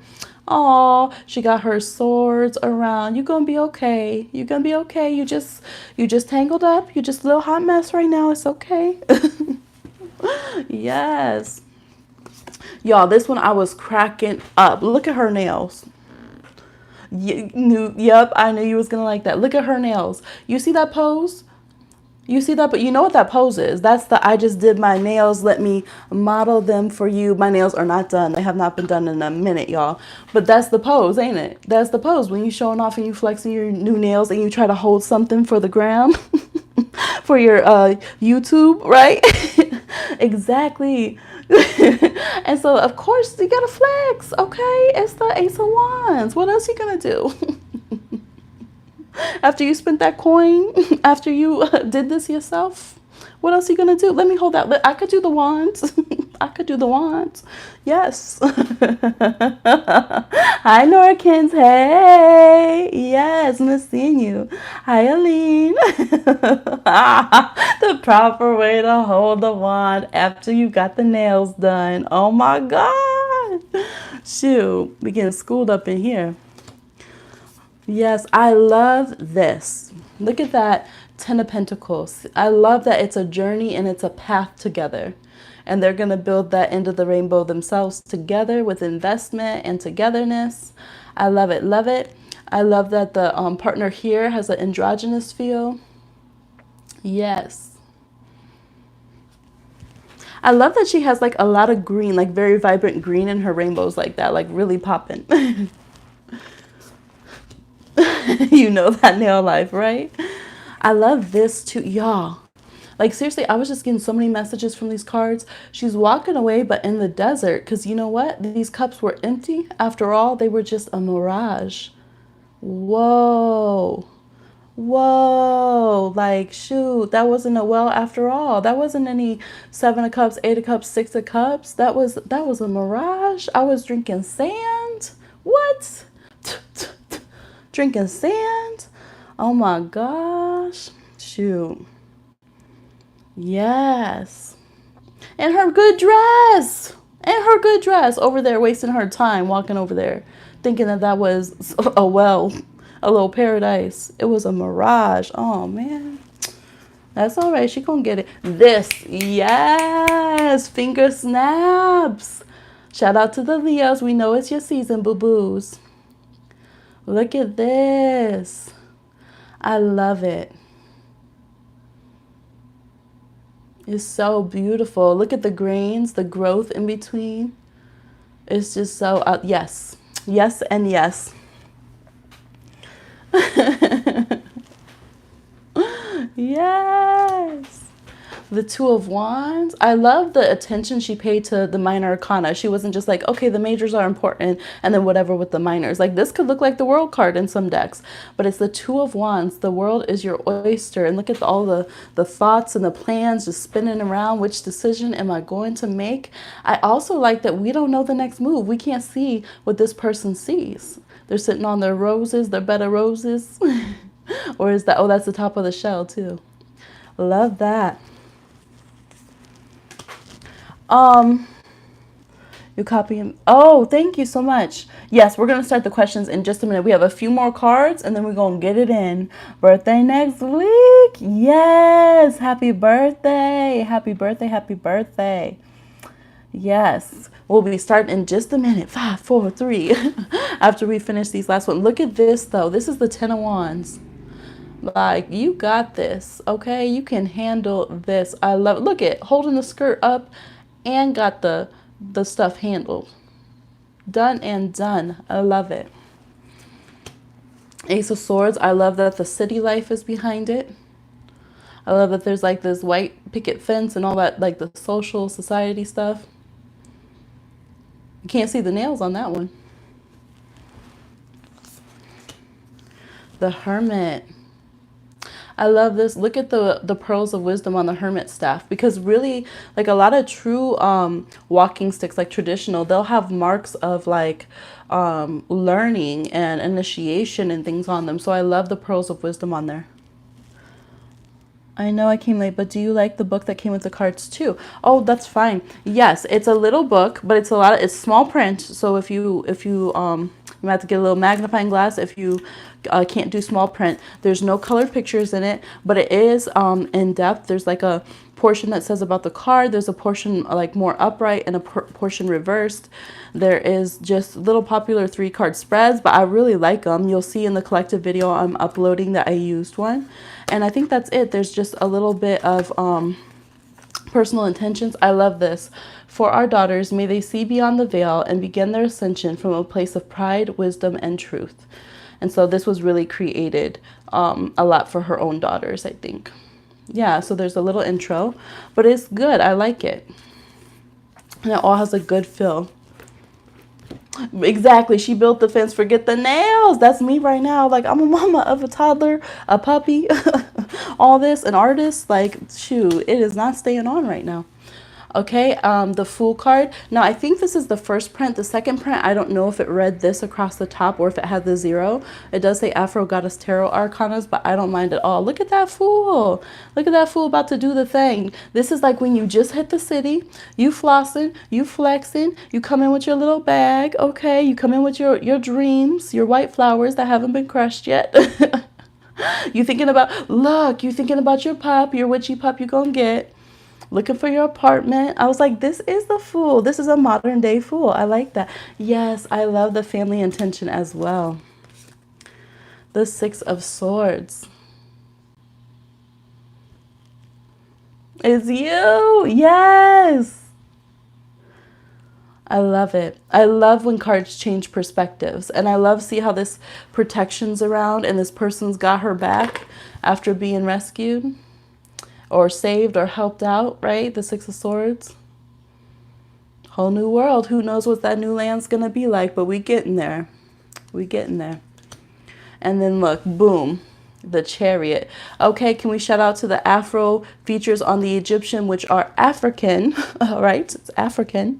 Oh, she got her swords around. You're going to be okay. You're going to be okay. You just tangled up. You're just a little hot mess right now. It's okay. Yes. Y'all, this one I was cracking up. Look at her nails. Yep, I knew you was going to like that. Look at her nails. You see that pose? You see that? But you know what that pose is? That's the I just did my nails. Let me model them for you. My nails are not done. They have not been done in a minute, y'all. But that's the pose, ain't it? That's the pose when you showing off and you flexing your new nails and you try to hold something for the gram. For your YouTube, right? Exactly. And so, of course, you got to flex, okay? It's the Ace of Wands. What else you going to do? After you spent that coin, after you did this yourself, what else are you going to do? Let me hold that. I could do the wands. I could do the wands. Yes. Hi, Norkins. Hey. Yes, miss seeing you. Hi, Aline. The proper way to hold the wand after you got the nails done. Oh, my God. Shoot. We getting schooled up in here. Yes, I love this. Look at that Ten of Pentacles. I love that it's a journey and it's a path together. And they're going to build that end of the rainbow themselves together with investment and togetherness. I love it. Love it. I love that the partner here has an androgynous feel. Yes. I love that she has like a lot of green, like very vibrant green in her rainbows like that, like really popping. You know that nail life, right? I love this too, y'all. Like seriously, I was just getting so many messages from these cards. She's walking away, but in the desert, because you know what? These cups were empty. After all, they were just a mirage. Whoa. Whoa. Like, shoot, that wasn't a well after all. That wasn't any Seven of Cups, Eight of Cups, Six of Cups. That was a mirage. I was drinking sand. What? Drinking sand? Oh my gosh. Shoot. Yes. And her good dress. And her good dress over there, wasting her time walking over there, thinking that was a well A little paradise. It was a mirage. Oh, man. That's all right. She gonna get it. This. Yes. Finger snaps. Shout out to the Leos. We know it's your season, boo-boos. Look at this. I love it. It's so beautiful. Look at the grains, the growth in between. It's just so, yes. Yes and yes. Yes. The Two of Wands. I love the attention she paid to the minor arcana. She wasn't just like, okay, the majors are important and then whatever with the minors. Like this could look like the world card in some decks, but it's the Two of Wands. The world is your oyster. And look at all the thoughts and the plans just spinning around. Which decision am I going to make? I also like that we don't know the next move. We can't see what this person sees. They're sitting on their roses, their bed of roses. Or is that, oh, that's the top of the shell too. Love that. You copy him. Oh, thank you so much. Yes, we're going to start the questions in just a minute. We have a few more cards and then we're going to get it in. Birthday next week. Yes. Happy birthday. Happy birthday. Happy birthday. Yes. We'll be starting in just a minute. 5, 4, 3. After we finish these last ones. Look at this though. This is the Ten of Wands. Like, you got this, okay? You can handle this. I love it. Look at holding the skirt up and got the stuff handled. Done and done. I love it. Ace of Swords. I love that the city life is behind it. I love that there's like this white picket fence and all that, like the social society stuff. You can't see the nails on that one. The Hermit. I love this. Look at the pearls of wisdom on the Hermit staff, because really, like a lot of true walking sticks, like traditional, they'll have marks of like learning and initiation and things on them. So I love the pearls of wisdom on there. I know I came late, but do you like the book that came with the cards too? Oh, that's fine. Yes, it's a little book, but it's small print. So if you you have to get a little magnifying glass if you can't do small print. There's no colored pictures in it, but it is in depth. There's like a portion that says about the card. There's a portion like more upright and a portion reversed. There is just little popular 3-card spreads, but I really like them. You'll see in the collective video I'm uploading that I used one. And I think that's it. There's just a little bit of personal intentions. I love this. For our daughters, may they see beyond the veil and begin their ascension from a place of pride, wisdom, and truth. And so this was really created a lot for her own daughters, I think. Yeah, so there's a little intro, but it's good. I like it. And it all has a good feel. Exactly. She built the fence. Forget the nails. That's me right now. Like, I'm a mama of a toddler, a puppy, all this, an artist. Like, shoot, it is not staying on right now. Okay, the Fool card. Now, I think this is the first print. The second print, I don't know if it read this across the top or if it had the 0. It does say Afro Goddess Tarot Arcanas, but I don't mind at all. Look at that Fool. Look at that Fool about to do the thing. This is like when you just hit the city, you flossing, you flexing, you come in with your little bag, okay? You come in with your dreams, your white flowers that haven't been crushed yet. You thinking about, look, you thinking about your pup, your witchy pup you gonna get. Looking for your apartment. I was like, this is the Fool. This is a modern day Fool. I like that. Yes, I love the family intention as well. The 6 of Swords. It's you. Yes. I love it. I love when cards change perspectives. And I love see how this protection's around and this person's got her back after being rescued. Or saved or helped out, right? The 6 of Swords. Whole new world. Who knows what that new land's going to be like, but we getting there. We getting there. And then look, boom, the Chariot. Okay, can we shout out to the Afro features on the Egyptian, which are African, all right? It's African.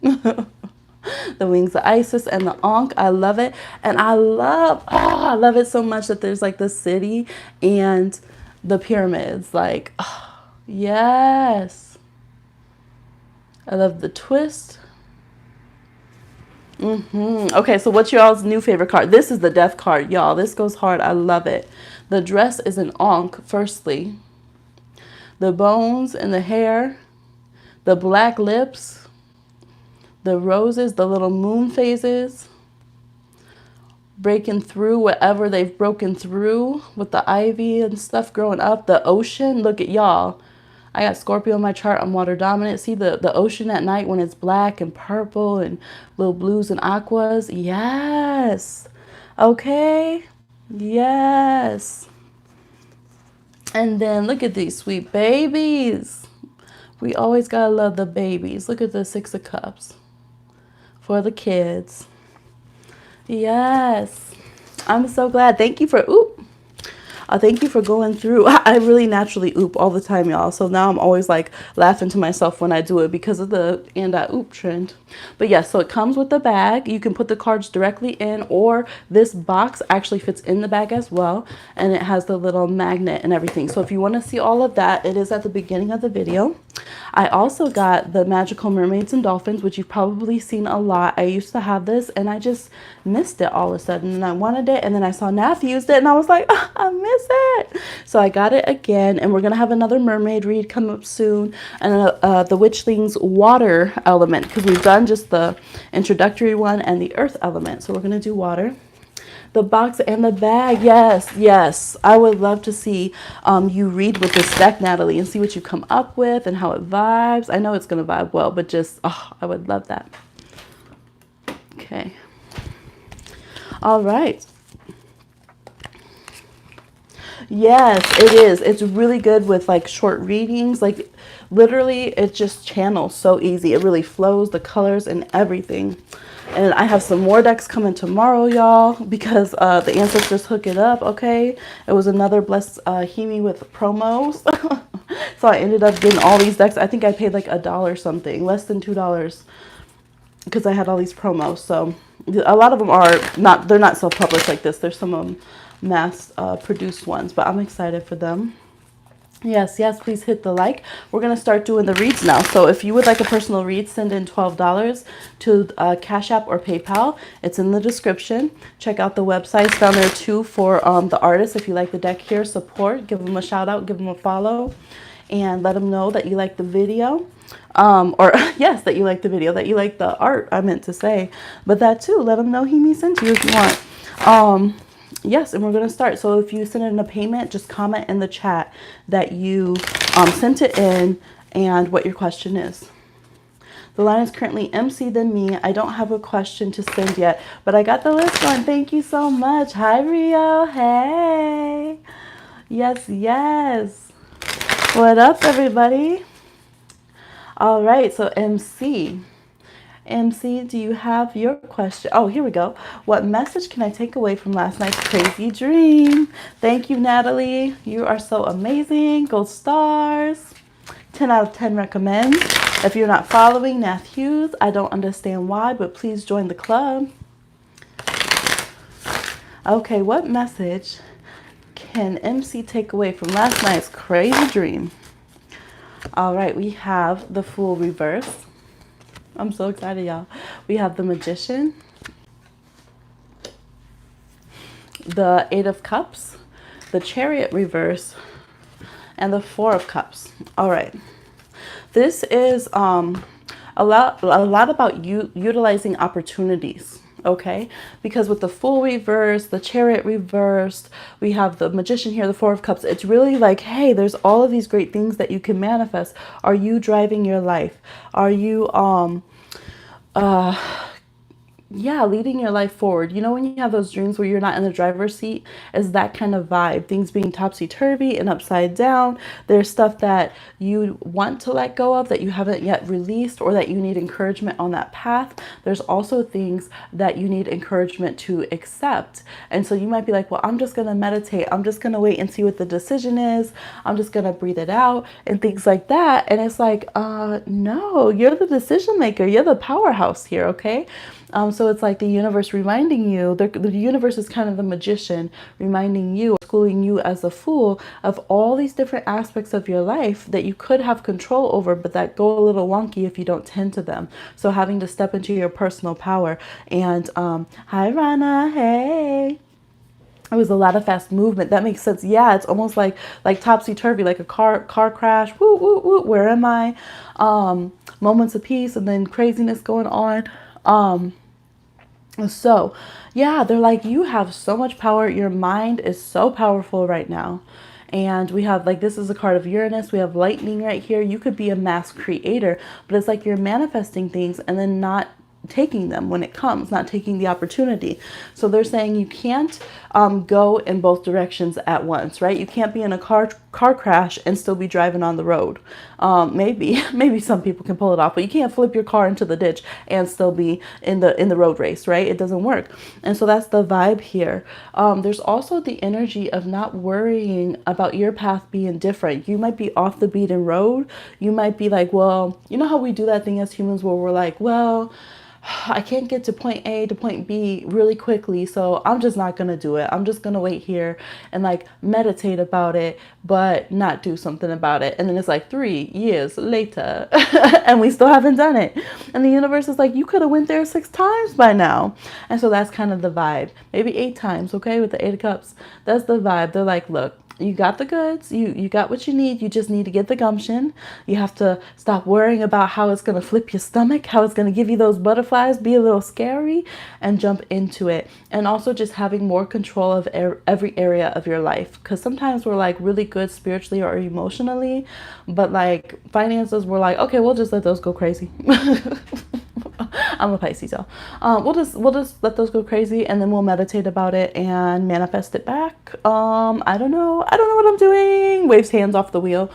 The wings of Isis and the Ankh. I love it. And I love it so much that there's like the city and the pyramids. Like, oh, yes. I love the twist. Okay, so what's y'all's new favorite card? This is the death card, y'all. This goes hard. I love it. The dress is an ankh, firstly. The bones and the hair. The black lips. The roses, the little moon phases. Breaking through whatever they've broken through with the ivy and stuff growing up. The ocean. Look at y'all. I got Scorpio in my chart. I'm water dominant. See the ocean at night when it's black and purple and little blues and aquas. Yes. Okay. Yes. And then look at these sweet babies. We always gotta love the babies. Look at the Six of Cups for the kids. Yes. I'm so glad. Thank you for, thank you for going through. I really naturally oop all the time, y'all. So now I'm always like laughing to myself when I do it because of the and I oop trend. But yes, so it comes with the bag. You can put the cards directly in, or this box actually fits in the bag as well. And it has the little magnet and everything. So if you want to see all of that, it is at the beginning of the video. I also got the Magical Mermaids and Dolphins, which you've probably seen a lot. I used to have this and I just missed it all of a sudden, and I wanted it, and then I saw Nath used it and I was like, oh, I miss it. So I got it again, and we're gonna have another mermaid read come up soon, and the Witchlings water element, because we've done just the introductory one and the earth element, so we're gonna do water. The box and the bag. Yes, yes. I would love to see you read with this deck, Natalie, and see what you come up with and how it vibes. I know it's going to vibe well, but just, oh, I would love that. Okay. All right. Yes, it is. It's really good with like short readings. Like literally, it just channels so easy. It really flows, the colors and everything. And I have some more decks coming tomorrow, y'all, because the ancestors hook it up, okay? It was another blessed Hemi with promos. So I ended up getting all these decks. I think I paid like $1 something, less than $2, because I had all these promos. So a lot of them are not, they're not self-published like this. There's some of them mass produced ones, but I'm excited for them. Yes, yes, please hit the like. We're going to start doing the reads now. So if you would like a personal read, send in $12 to Cash App or PayPal. It's in the description. Check out the websites down there too for the artists. If you like the deck here, support. Give them a shout out. Give them a follow. And let them know that you like the video. Or yes, that you like the video. That you like the art, I meant to say. But that too, let them know Hemi sent you if you want. Yes, and we're going to start. So if you send in a payment, just comment in the chat that you sent it in and what your question is. The line is currently MC than me. I don't have a question to send yet, but I got the list going. Thank you so much. Hi, Rio. Hey. Yes, yes. What up, everybody? All right, so MC. MC, do you have your question? Oh, here we go. What message can I take away from last night's crazy dream? Thank you, Natalie. You are so amazing. Gold stars. 10 out of 10 recommend. If you're not following Nath Hughes, I don't understand why, but please join the club. Okay, what message can MC take away from last night's crazy dream? All right, we have the Fool reverse. I'm so excited, y'all. We have the Magician, the Eight of Cups, the Chariot reverse, and the Four of Cups. All right. This is a lot about you utilizing opportunities, okay? Because with the Fool reverse, the Chariot reversed, we have the Magician here, the Four of Cups. It's really like, hey, there's all of these great things that you can manifest. Are you driving your life? Are you yeah, leading your life forward? You know, when you have those dreams where you're not in the driver's seat, is that kind of vibe. Things being topsy-turvy and upside down. There's stuff that you want to let go of that you haven't yet released, or that you need encouragement on that path. There's also things that you need encouragement to accept. And so you might be like, well, I'm just going to meditate. I'm just going to wait and see what the decision is. I'm just going to breathe it out and things like that. And it's like, no, you're the decision maker. You're the powerhouse here, okay? So it's like the universe reminding you, the universe is kind of the magician reminding you, schooling you as a fool of all these different aspects of your life that you could have control over, but that go a little wonky if you don't tend to them. So having to step into your personal power. And hi, Rana. Hey. It was a lot of fast movement. That makes sense. Yeah, it's almost like topsy-turvy, like a car crash. Woo, woo, woo. Where am I? Moments of peace and then craziness going on. So, yeah, they're like, you have so much power. Your mind is so powerful right now. And we have, like, this is a card of Uranus. We have lightning right here. You could be a mass creator, but it's like you're manifesting things and then not taking them when it comes, not taking the opportunity. So they're saying you can't go in both directions at once, right? You can't be in a car crash and still be driving on the road. Maybe some people can pull it off, but you can't flip your car into the ditch and still be in the road race, right? It doesn't work. And so that's the vibe here. There's also the energy of not worrying about your path being different. You might be off the beaten road. You might be like, well, you know how we do that thing as humans where we're like, well, I can't get to point A to point B really quickly, so I'm just not gonna do it. I'm just gonna wait here and like meditate about it, but not do something about it. And then it's like 3 years later and we still haven't done it. And the universe is like, you could have went there 6 times by now. And so that's kind of the vibe. Maybe 8 times, okay, with the 8 of Cups. That's the vibe. They're like, look, you got the goods. You got what you need. You just need to get the gumption. You have to stop worrying about how it's going to flip your stomach, how it's going to give you those butterflies, be a little scary, and jump into it. And also just having more control of every area of your life. Because sometimes we're like really good spiritually or emotionally, but like finances, we're like, okay, we'll just let those go crazy. I'm a Pisces, y'all. We'll just let those go crazy, and then we'll meditate about it and manifest it back. I don't know what I'm doing. Waves hands off the wheel.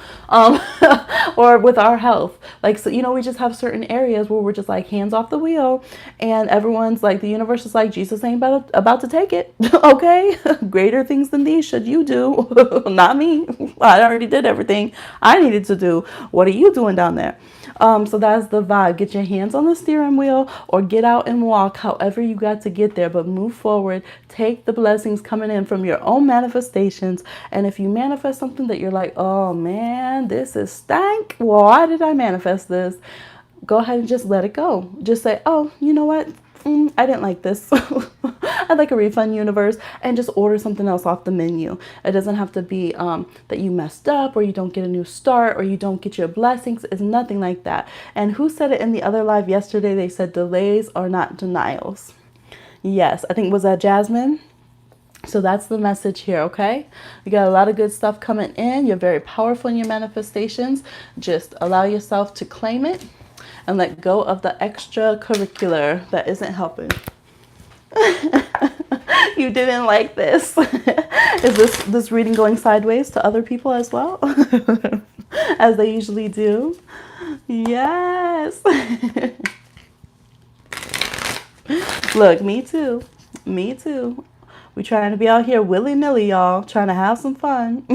Or with our health, like, so, you know, we just have certain areas where we're just like hands off the wheel, and everyone's like, the universe is like, Jesus ain't about to take it. Okay, greater things than these should you do. Not me. I already did everything I needed to do. What are you doing down there? So that's the vibe. Get your hands on the steering wheel or get out and walk, however you got to get there, but move forward. Take the blessings coming in from your own manifestations. And if you manifest something that you're like, oh man, this is stank. Why did I manifest this? Go ahead and just let it go. Just say, oh, you know what? I didn't like this. I'd like a refund, universe, and just order something else off the menu. It doesn't have to be that you messed up or you don't get a new start or you don't get your blessings. It's nothing like that. And who said it in the other live yesterday? They said delays are not denials. Yes, I think, was that Jasmine? So that's the message here, okay? You got a lot of good stuff coming in. You're very powerful in your manifestations. Just allow yourself to claim it and let go of the extracurricular that isn't helping. You didn't like this. Is this reading going sideways to other people as well? As they usually do? Yes. Look, me too. Me too. We trying to be out here willy-nilly, y'all. Trying to have some fun.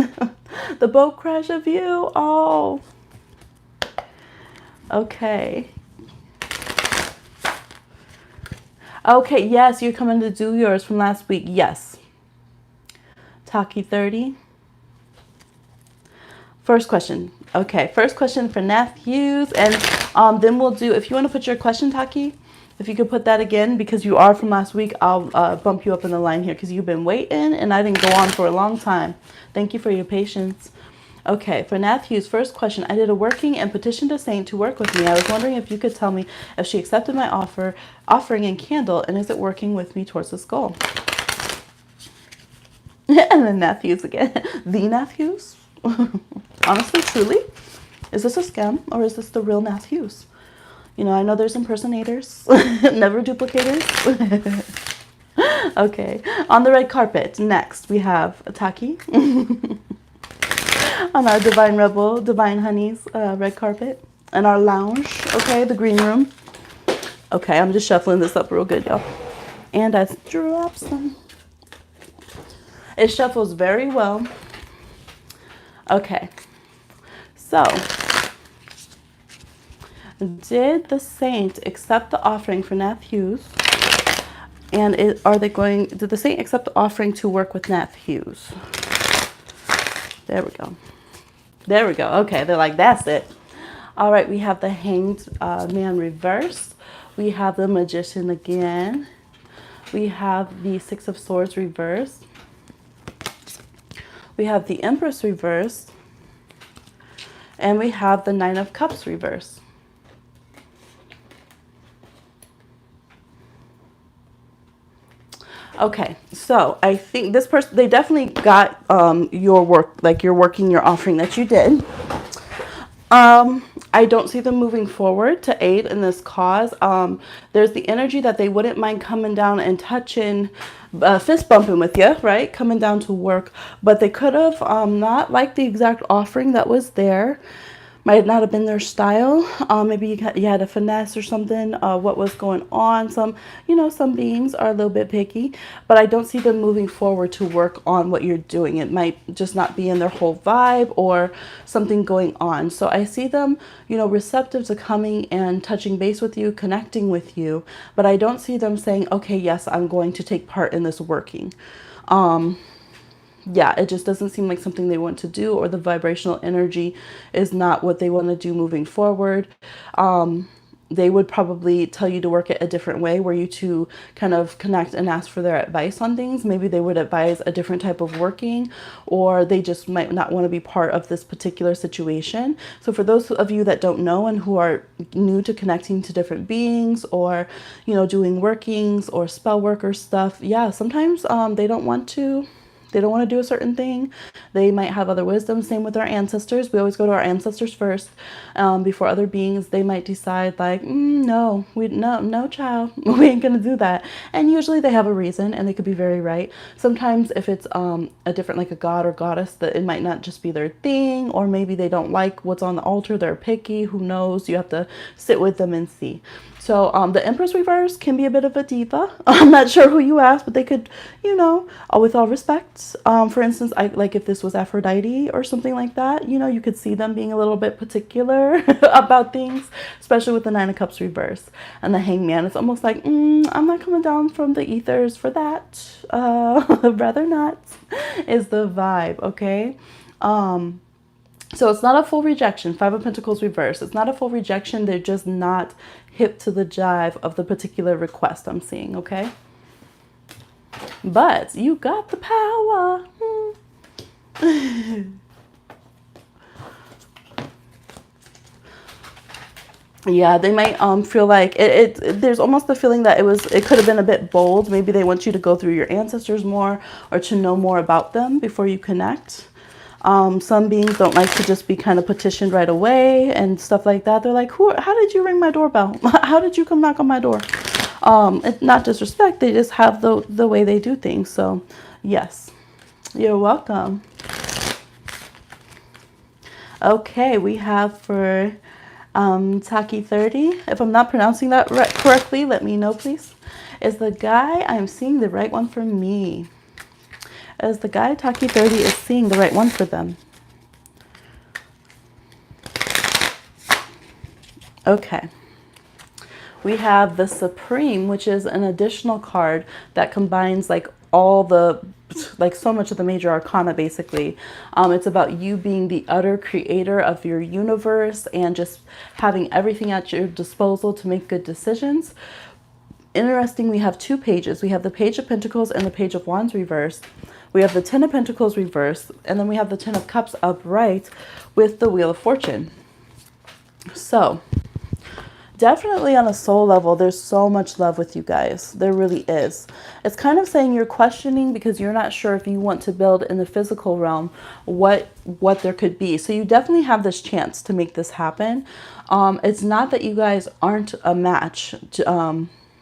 The boat crash of you. Oh. Okay. Okay, yes, you're coming to do yours from last week. Yes. Taki 30. First question. Okay, first question for Matthews. And then we'll do, if you want to put your question, Taki, if you could put that again, because you are from last week, I'll bump you up in the line here because you've been waiting and I didn't go on for a long time. Thank you for your patience. Okay, for Matthew's first question, I did a working and petitioned a saint to work with me. I was wondering if you could tell me if she accepted my offering and candle, and is it working with me towards this goal? And then Matthews again. The Matthews? Honestly, truly? Is this a scam or is this the real Matthews? You know, I know there's impersonators, never duplicators. Okay, on the red carpet, next we have Taki. On our Divine Rebel, Divine Honey's red carpet. And our lounge, okay, the green room. Okay, I'm just shuffling this up real good, y'all. And I dropped some. It shuffles very well. Okay, so did the saint accept the offering for Matthews? And did the saint accept the offering to work with Matthews? There we go. There we go. Okay, they're like, that's it. All right, we have the Hanged Man reversed. We have the Magician again. We have the Six of Swords reversed. We have the Empress reversed. And we have the Nine of Cups reversed. Okay, so I think this person, they definitely got your work, like your offering that you did. I don't see them moving forward to aid in this cause. There's the energy that they wouldn't mind coming down and touching, fist bumping with you, right? Coming down to work, but they could have not liked the exact offering that was there. Might not have been their style. Maybe you had a finesse or something. What was going on? Some beings are a little bit picky, but I don't see them moving forward to work on what you're doing. It might just not be in their whole vibe or something going on. So I see them, receptive to coming and touching base with you, connecting with you, but I don't see them saying, okay, yes, I'm going to take part in this working. Yeah, it just doesn't seem like something they want to do, or the vibrational energy is not what they want to do moving forward. They would probably tell you to work it a different way, where you two kind of connect and ask for their advice on things. Maybe they would advise a different type of working, or they just might not want to be part of this particular situation. So for those of you that don't know and who are new to connecting to different beings, or, doing workings or spell work or stuff, yeah, sometimes they don't want to do a certain thing. They might have other wisdom. Same with our ancestors. We always go to our ancestors first before other beings. They might decide like, no, child, we ain't gonna do that. And usually they have a reason, and they could be very right. Sometimes if it's a different, like a god or goddess, that it might not just be their thing, or maybe they don't like what's on the altar. They're picky. Who knows? You have to sit with them and see. So the Empress reverse can be a bit of a diva. I'm not sure who you asked, but they could, with all respect. For instance, like if this was Aphrodite or something like that, you could see them being a little bit particular about things, especially with the Nine of Cups reverse and the Hangman. It's almost like, I'm not coming down from the ethers for that. Rather not, is the vibe, okay? So it's not a full rejection. Five of Pentacles reverse. It's not a full rejection. They're just not hip to the jive of the particular request I'm seeing, okay? But you got the power. Yeah, they might feel like there's almost the feeling that it could have been a bit bold. Maybe they want you to go through your ancestors more, or to know more about them before you connect. Some beings don't like to just be kind of petitioned right away and stuff like that. They're like, how did you ring my doorbell? How did you come knock on my door? It's not disrespect. They just have the way they do things. So yes, you're welcome. Okay, we have for Taki 30. If I'm not pronouncing that correctly, let me know, please. Is the guy I'm seeing the right one for me? As the guy Taki 30 is seeing the right one for them. Okay. We have the Supreme, which is an additional card that combines like so much of the major arcana, basically. It's about you being the utter creator of your universe and just having everything at your disposal to make good decisions. Interesting, we have two pages. We have the Page of Pentacles and the Page of Wands reversed. We have the Ten of Pentacles reversed, and then we have the Ten of Cups upright with the Wheel of Fortune. So definitely on a soul level, there's so much love with you guys. There really is. It's kind of saying you're questioning because you're not sure if you want to build in the physical realm what there could be. So you definitely have this chance to make this happen. It's not that you guys aren't a match.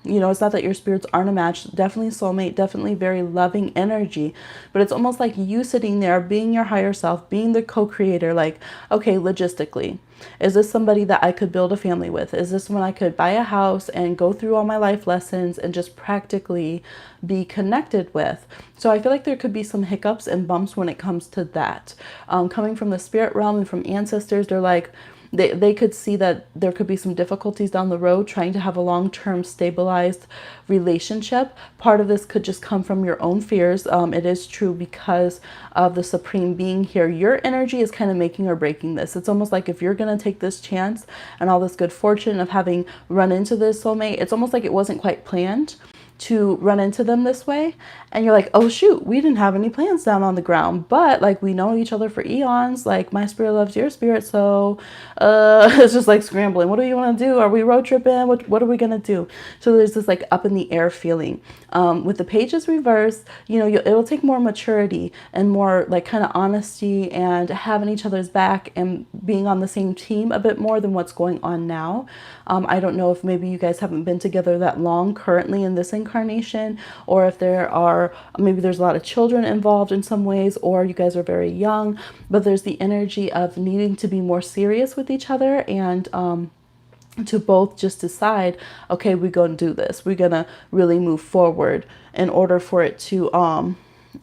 It's not that your spirits aren't a match. Definitely soulmate, definitely very loving energy. But it's almost like you sitting there, being your higher self, being the co-creator, like, okay, logistically, is this somebody that I could build a family with? Is this when I could buy a house and go through all my life lessons and just practically be connected with? So I feel like there could be some hiccups and bumps when it comes to that. Coming from the spirit realm and from ancestors, they're like, they could see that there could be some difficulties down the road trying to have a long-term stabilized relationship. Part of this could just come from your own fears. It is true because of the supreme being here. Your energy is kind of making or breaking this. It's almost like if you're going to take this chance and all this good fortune of having run into this soulmate, it's almost like it wasn't quite planned to run into them this way, and you're like, oh shoot, we didn't have any plans down on the ground, but like we know each other for eons, like my spirit loves your spirit, so it's just like scrambling. What do you want to do? Are we road tripping? What are we gonna do? So there's this like up in the air feeling. With the pages reversed, you know, it'll take more maturity and more like kind of honesty and having each other's back and being on the same team a bit more than what's going on now. I don't know if maybe you guys haven't been together that long currently in this incarnation, or if maybe there's a lot of children involved in some ways, or you guys are very young, but there's the energy of needing to be more serious with each other and to both just decide, okay, we're going to do this. We're going to really move forward in order for it to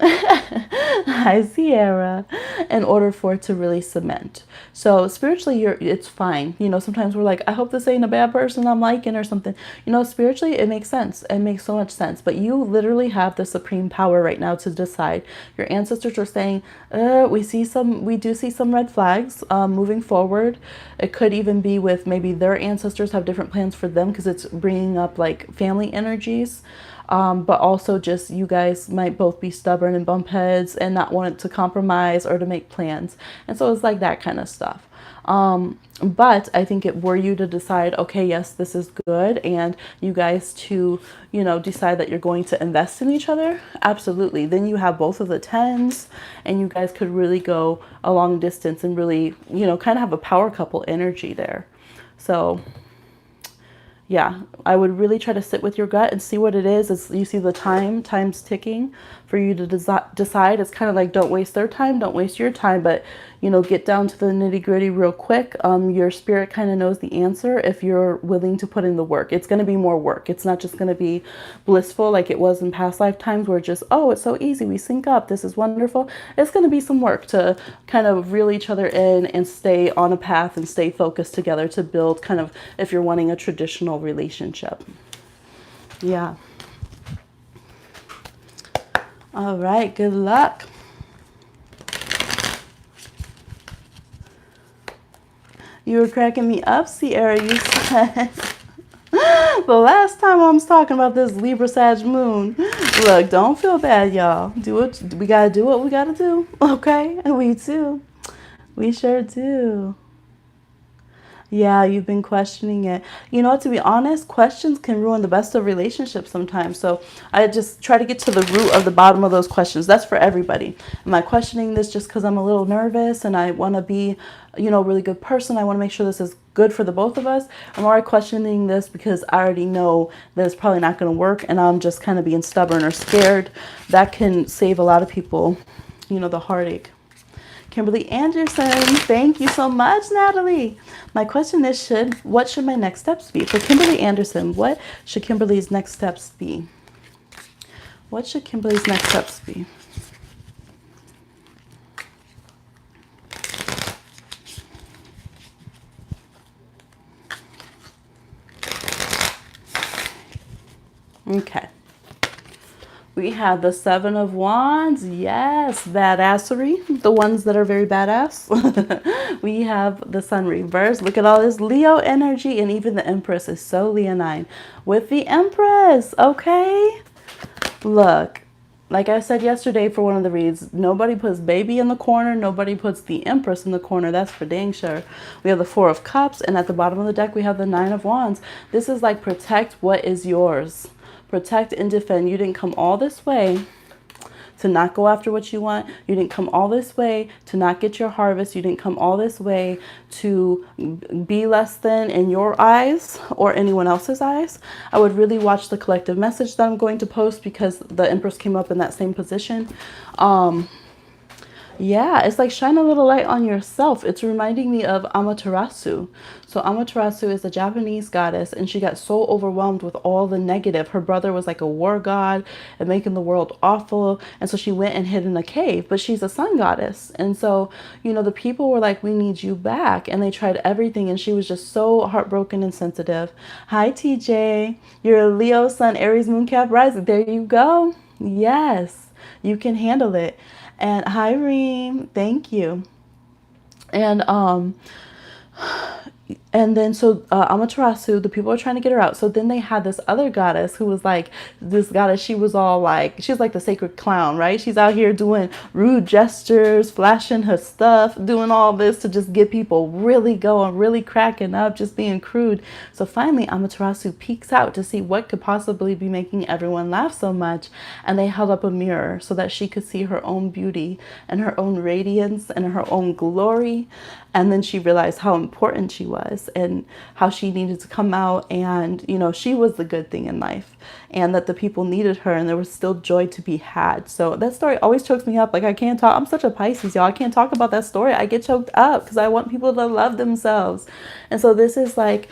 hi Sierra, in order for it to really cement. So spiritually, it's fine. You know, sometimes we're like, I hope this ain't a bad person I'm liking or something. You know, spiritually, it makes sense. It makes so much sense. But you literally have the supreme power right now to decide. Your ancestors are saying, we do see some red flags moving forward. It could even be with maybe their ancestors have different plans for them because it's bringing up like family energies. But also just you guys might both be stubborn and bump heads and not want to compromise or to make plans. And so it's like that kind of stuff. But I think were you to decide, okay, yes, this is good, and you guys to, you know, decide that you're going to invest in each other, absolutely. Then you have both of the tens, and you guys could really go a long distance and really, you know, kind of have a power couple energy there. So yeah, I would really try to sit with your gut and see what it is. As you see the time's ticking for you to decide. It's kind of like, don't waste their time, don't waste your time, but, you know, get down to the nitty gritty real quick. Your spirit kind of knows the answer if you're willing to put in the work. It's going to be more work. It's not just going to be blissful like it was in past lifetimes where just, oh, it's so easy, we sync up, this is wonderful. It's going to be some work to kind of reel each other in and stay on a path and stay focused together to build kind of, if you're wanting a traditional relationship. Yeah. All right, good luck. You were cracking me up, Sierra. You said the last time I was talking about this Libra Sag moon. Look, don't feel bad, y'all. We gotta do what we gotta do. Okay? And we do. We sure do. Yeah, you've been questioning it. You know, to be honest, questions can ruin the best of relationships sometimes. So I just try to get to the root of the bottom of those questions. That's for everybody. Am I questioning this just because I'm a little nervous and I want to be, you know, a really good person? I want to make sure this is good for the both of us. Am I questioning this because I already know that it's probably not going to work and I'm just kind of being stubborn or scared? That can save a lot of people, you know, the heartache. Kimberly Anderson, thank you so much, Natalie. My question is, what should my next steps be? For Kimberly Anderson, what should Kimberly's next steps be? What should Kimberly's next steps be? Okay. We have the Seven of Wands. Yes, badassery. The ones that are very badass. We have the Sun reversed. Look at all this Leo energy. And even the Empress is so leonine. With the Empress. Okay. Look. Like I said yesterday for one of the reads, nobody puts baby in the corner. Nobody puts the Empress in the corner. That's for dang sure. We have the Four of Cups. And at the bottom of the deck, we have the Nine of Wands. This is like protect what is yours. Protect and defend. You didn't come all this way to not go after what you want. You didn't come all this way to not get your harvest. You didn't come all this way to be less than in your eyes or anyone else's eyes. I would really watch the collective message that I'm going to post because the Empress came up in that same position. Yeah, it's like shine a little light on yourself. It's reminding me of Amaterasu. So Amaterasu is a Japanese goddess, and she got so overwhelmed with all the negative. Her brother was like a war god and making the world awful, and so she went and hid in a cave. But she's a sun goddess, and so the people were like, "We need you back," and they tried everything, and she was just so heartbroken and sensitive. Hi, TJ. You're a Leo Sun Aries Moon Cap Rising. There you go. Yes, you can handle it. And hi, Reem. Thank you. And then so Amaterasu, the people are trying to get her out. So then they had this other goddess who was like this goddess. She was all like, she's like the sacred clown, right? She's out here doing rude gestures, flashing her stuff, doing all this to just get people really going, really cracking up, just being crude. So finally Amaterasu peeks out to see what could possibly be making everyone laugh so much. And they held up a mirror so that she could see her own beauty and her own radiance and her own glory. And then she realized how important she was and how she needed to come out, and she was the good thing in life, and that the people needed her, and there was still joy to be had. So that story always chokes me up. Like, I can't talk. I'm such a Pisces, y'all. I can't talk about that story. I get choked up because I want people to love themselves. And so this is like,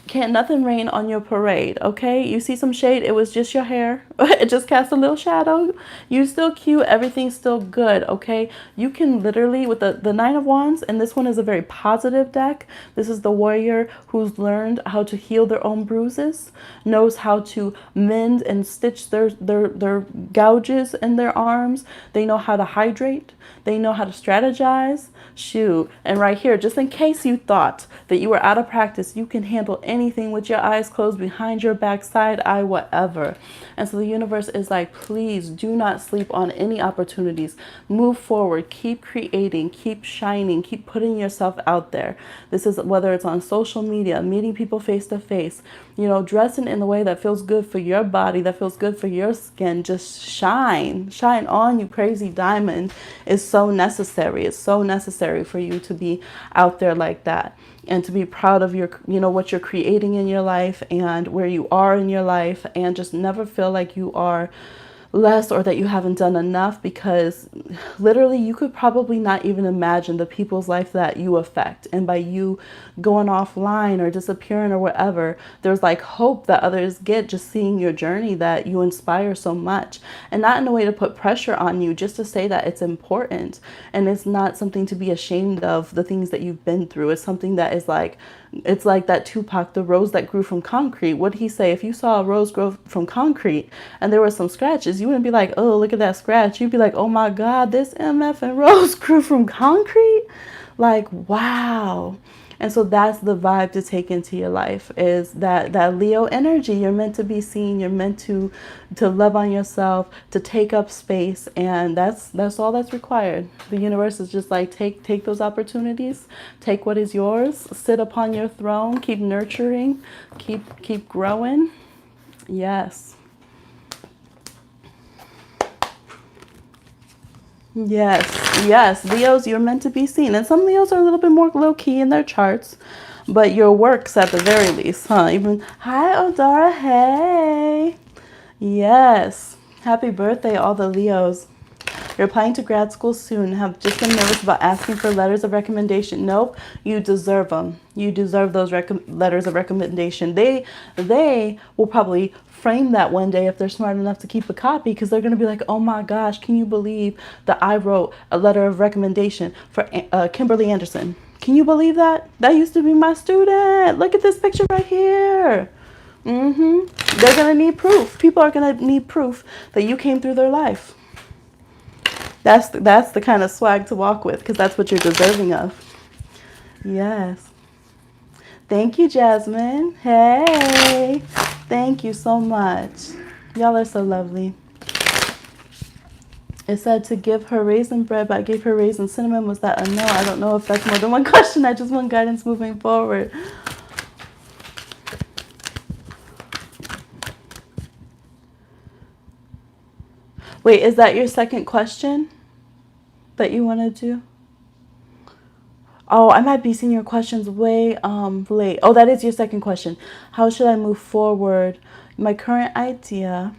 can't nothing rain on your parade, okay? You see some shade, it was just your hair. It just cast a little shadow. You still cute, everything's still good, okay? You can literally, with the Nine of Wands, and this one is a very positive deck. This is the warrior who's learned how to heal their own bruises, knows how to mend and stitch their gouges in their arms. They know how to hydrate. They know how to strategize. Shoot. And right here, just in case you thought that you were out of practice, you can handle anything with your eyes closed, behind your back, side eye, whatever. And so the universe is like, please do not sleep on any opportunities. Move forward. Keep creating. Keep shining. Keep putting yourself out there. This is whether it's on social media, meeting people face to face, dressing in the way that feels good for your body, that feels good for your skin. Just shine. Shine on, you crazy diamond. Is so necessary. It's so necessary for you to be out there like that, and to be proud of your, what you're creating in your life and where you are in your life, and just never feel like you are less or that you haven't done enough, because literally you could probably not even imagine the people's life that you affect. And by you going offline or disappearing or whatever, there's like hope that others get just seeing your journey, that you inspire so much. And not in a way to put pressure on you, just to say that it's important, and it's not something to be ashamed of, the things that you've been through. It's something that is like, it's like that Tupac, the rose that grew from concrete. What did he say? If you saw a rose grow from concrete and there were some scratches, you wouldn't be like, oh, look at that scratch. You'd be like, oh my God, this MF and rose grew from concrete. Like, wow. And so that's the vibe to take into your life, is that Leo energy. You're meant to be seen. You're meant to love on yourself, to take up space. And that's all that's required. The universe is just like, take those opportunities, take what is yours, sit upon your throne, keep nurturing, keep growing. Yes. Yes, Leos, you're meant to be seen. And some Leos are a little bit more low-key in their charts, but your works at the very least, huh? Even, hi, Odara, hey. Yes, happy birthday, all the Leos. You're applying to grad school soon. Have just been nervous about asking for letters of recommendation. Nope, you deserve them. You deserve those letters of recommendation. They will probably frame that one day if they're smart enough to keep a copy, because they're going to be like, oh my gosh, can you believe that I wrote a letter of recommendation for Kimberly Anderson? Can you believe that? That used to be my student. Look at this picture right here. They're going to need proof. People are going to need proof that you came through their life. That's the kind of swag to walk with, because that's what you're deserving of. Yes. Thank you, Jasmine. Hey. Thank you so much. Y'all are so lovely. It said to give her raisin bread, but I gave her raisin cinnamon. Was that a no? I don't know if that's more than one question. I just want guidance moving forward. Wait, is that your second question that you want to do? Oh, I might be seeing your questions way late. Oh, that is your second question. How should I move forward? My current idea.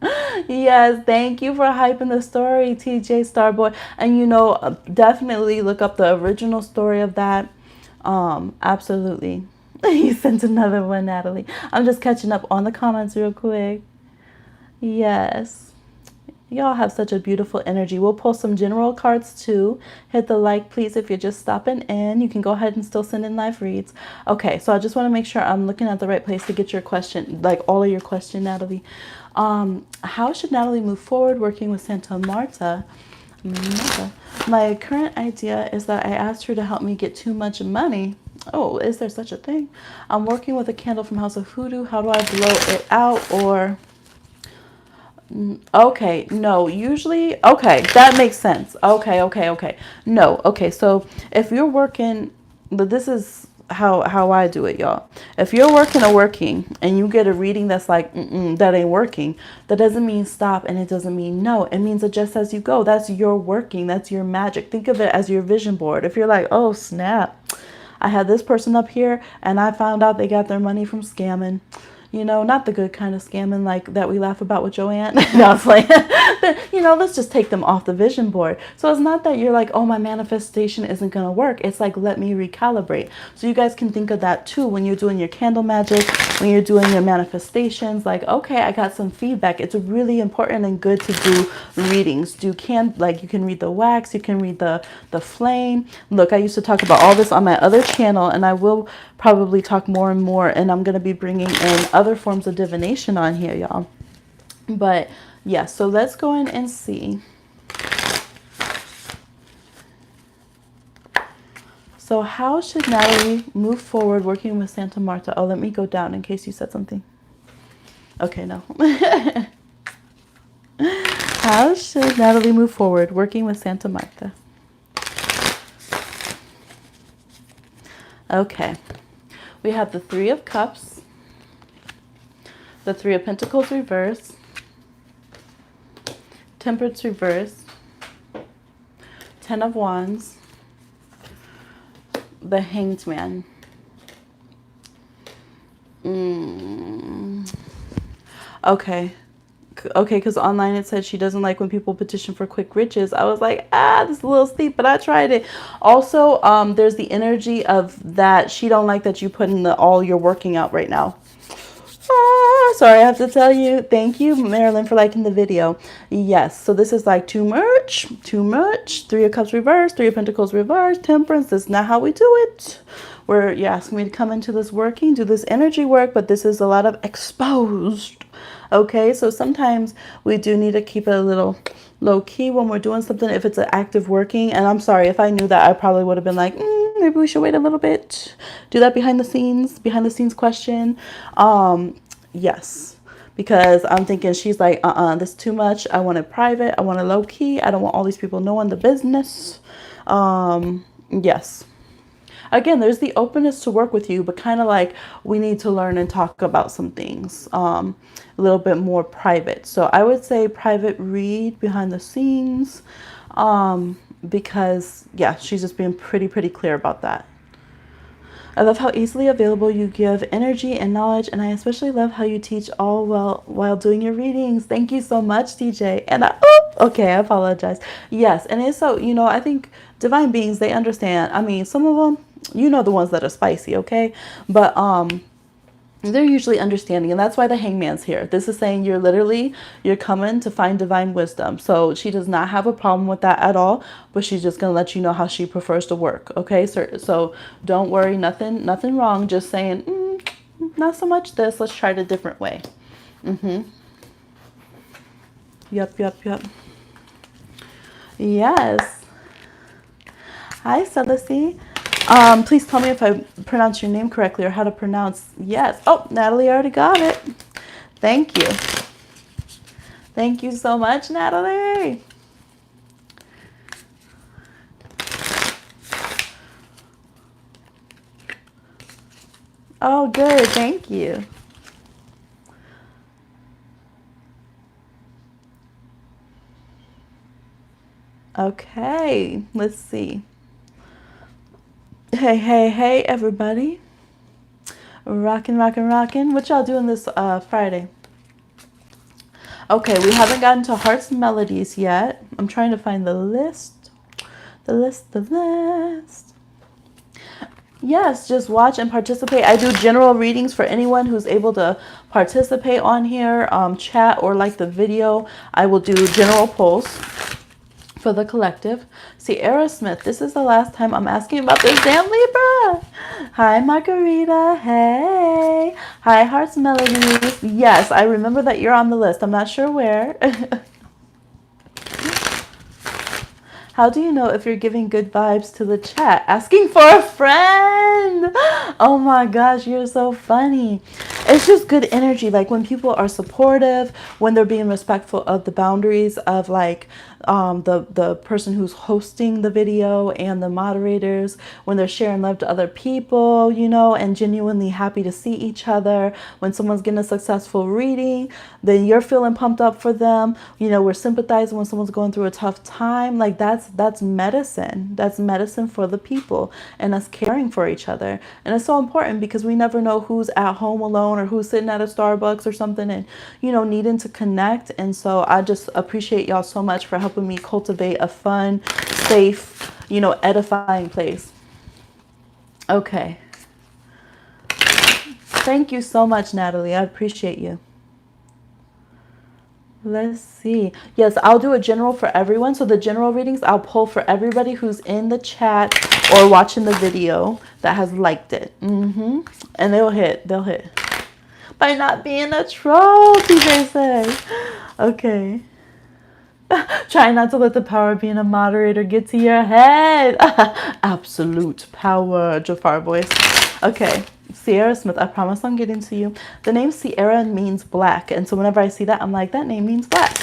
Yes, thank you for hyping the story, TJ Starboy. And definitely look up the original story of that. Absolutely. You sent another one, Natalie. I'm just catching up on the comments real quick. Yes. Y'all have such a beautiful energy. We'll pull some general cards too. Hit the like, please, if you're just stopping in. You can go ahead and still send in live reads. Okay, so I just want to make sure I'm looking at the right place to get your question, like all of your question, Natalie. How should Natalie move forward working with Santa Marta? My current idea is that I asked her to help me get too much money. Oh, is there such a thing? I'm working with a candle from House of Hoodoo. How do I blow it out? Or okay, no, usually, okay, that makes sense. Okay. No, okay, so if you're working, but this is how I do it, y'all. If you're working and you get a reading that's like, that ain't working, that doesn't mean stop and it doesn't mean no. It means adjust as you go. That's your working. That's your magic. Think of it as your vision board. If you're like, oh, snap, I had this person up here and I found out they got their money from scamming. Not the good kind of scamming like that we laugh about with Joanne. No, it's like, let's just take them off the vision board. So it's not that you're like, oh, my manifestation isn't going to work. It's like, let me recalibrate. So you guys can think of that too when you're doing your candle magic, when you're doing your manifestations. Like, okay, I got some feedback. It's really important and good to do readings. Like you can read the wax, you can read the flame. Look, I used to talk about all this on my other channel, and I will probably talk more and more, and I'm going to be bringing in other forms of divination on here, y'all. But yeah, so let's go in and see. So how should Natalie move forward working with Santa Marta? Oh, let me go down in case you said something. Okay, no. How should Natalie move forward working with Santa Marta? Okay. We have the Three of Cups, the Three of Pentacles reverse, Temperance reverse, Ten of Wands, the Hanged Man. Okay, because online it said she doesn't like when people petition for quick riches. I was like, this is a little steep, but I tried it. Also, there's the energy of that she don't like that you put in all your working out right now. Sorry, I have to tell you. Thank you, Marilyn, for liking the video. Yes, so this is like too much. Three of Cups reverse, Three of Pentacles reverse, Temperance. This is not how we do it. You're asking me to come into this working, do this energy work, but this is a lot of exposed. Okay, so sometimes we do need to keep it a little low key when we're doing something if it's an active working. And I'm sorry, if I knew that, I probably would have been like, maybe we should wait a little bit. Do that behind the scenes question. Yes, because I'm thinking she's like, this is too much. I want it private. I want it low key. I don't want all these people knowing the business. Yes. Again, there's the openness to work with you, but kind of like we need to learn and talk about some things a little bit more private. So I would say private read behind the scenes because, yeah, she's just being pretty clear about that. I love how easily available you give energy and knowledge, and I especially love how you teach all while doing your readings. Thank you so much, TJ. And okay, I apologize. Yes, and it's so, I think divine beings, they understand. I mean, some of them, the ones that are spicy, okay? But they're usually understanding, and that's why the Hangman's here. This is saying you're coming to find divine wisdom. So she does not have a problem with that at all, but she's just going to let you know how she prefers to work, okay? So don't worry, nothing wrong, just saying, not so much this, let's try it a different way. Yep. Yes. Hi, Celesty. Please tell me if I pronounce your name correctly or how to pronounce. Yes. Oh, Natalie already got it. Thank you. Thank you so much, Natalie. Oh, good. Thank you. Okay. Let's see. Hey, everybody. Rockin'. What y'all doing this Friday? Okay, we haven't gotten to Hearts and Melodies yet. I'm trying to find the list. The list. Yes, just watch and participate. I do general readings for anyone who's able to participate on here, chat or like the video. I will do general polls for the collective. Sierra Smith, this is the last time I'm asking about this damn Libra. Hi, Margarita. Hey. Hi, Hearts Melodies. Yes, I remember that you're on the list. I'm not sure where. How do you know if you're giving good vibes to the chat? Asking for a friend. Oh my gosh, you're so funny. It's just good energy. Like when people are supportive, when they're being respectful of the boundaries of like the person who's hosting the video and the moderators, when they're sharing love to other people, you know, and genuinely happy to see each other. When someone's getting a successful reading, then you're feeling pumped up for them. You know, we're sympathizing when someone's going through a tough time. Like that's medicine. That's medicine for the people and us caring for each other. And it's so important because we never know who's at home alone or who's sitting at a Starbucks or something and, you know, needing to connect. And so I just appreciate y'all so much for helping me cultivate a fun, safe, you know, edifying place. Okay. Thank you so much, Natalie. I appreciate you. Let's see. Yes, I'll do a general for everyone. So the general readings, I'll pull for everybody who's in the chat or watching the video that has liked it. And they'll hit. By not being a troll, they say. Okay. Try not to let the power of being a moderator get to your head. Absolute power, Jafar voice. Okay. Sierra Smith, I promise I'm getting to you. The name Sierra means black. And so whenever I see that, I'm like, that name means black.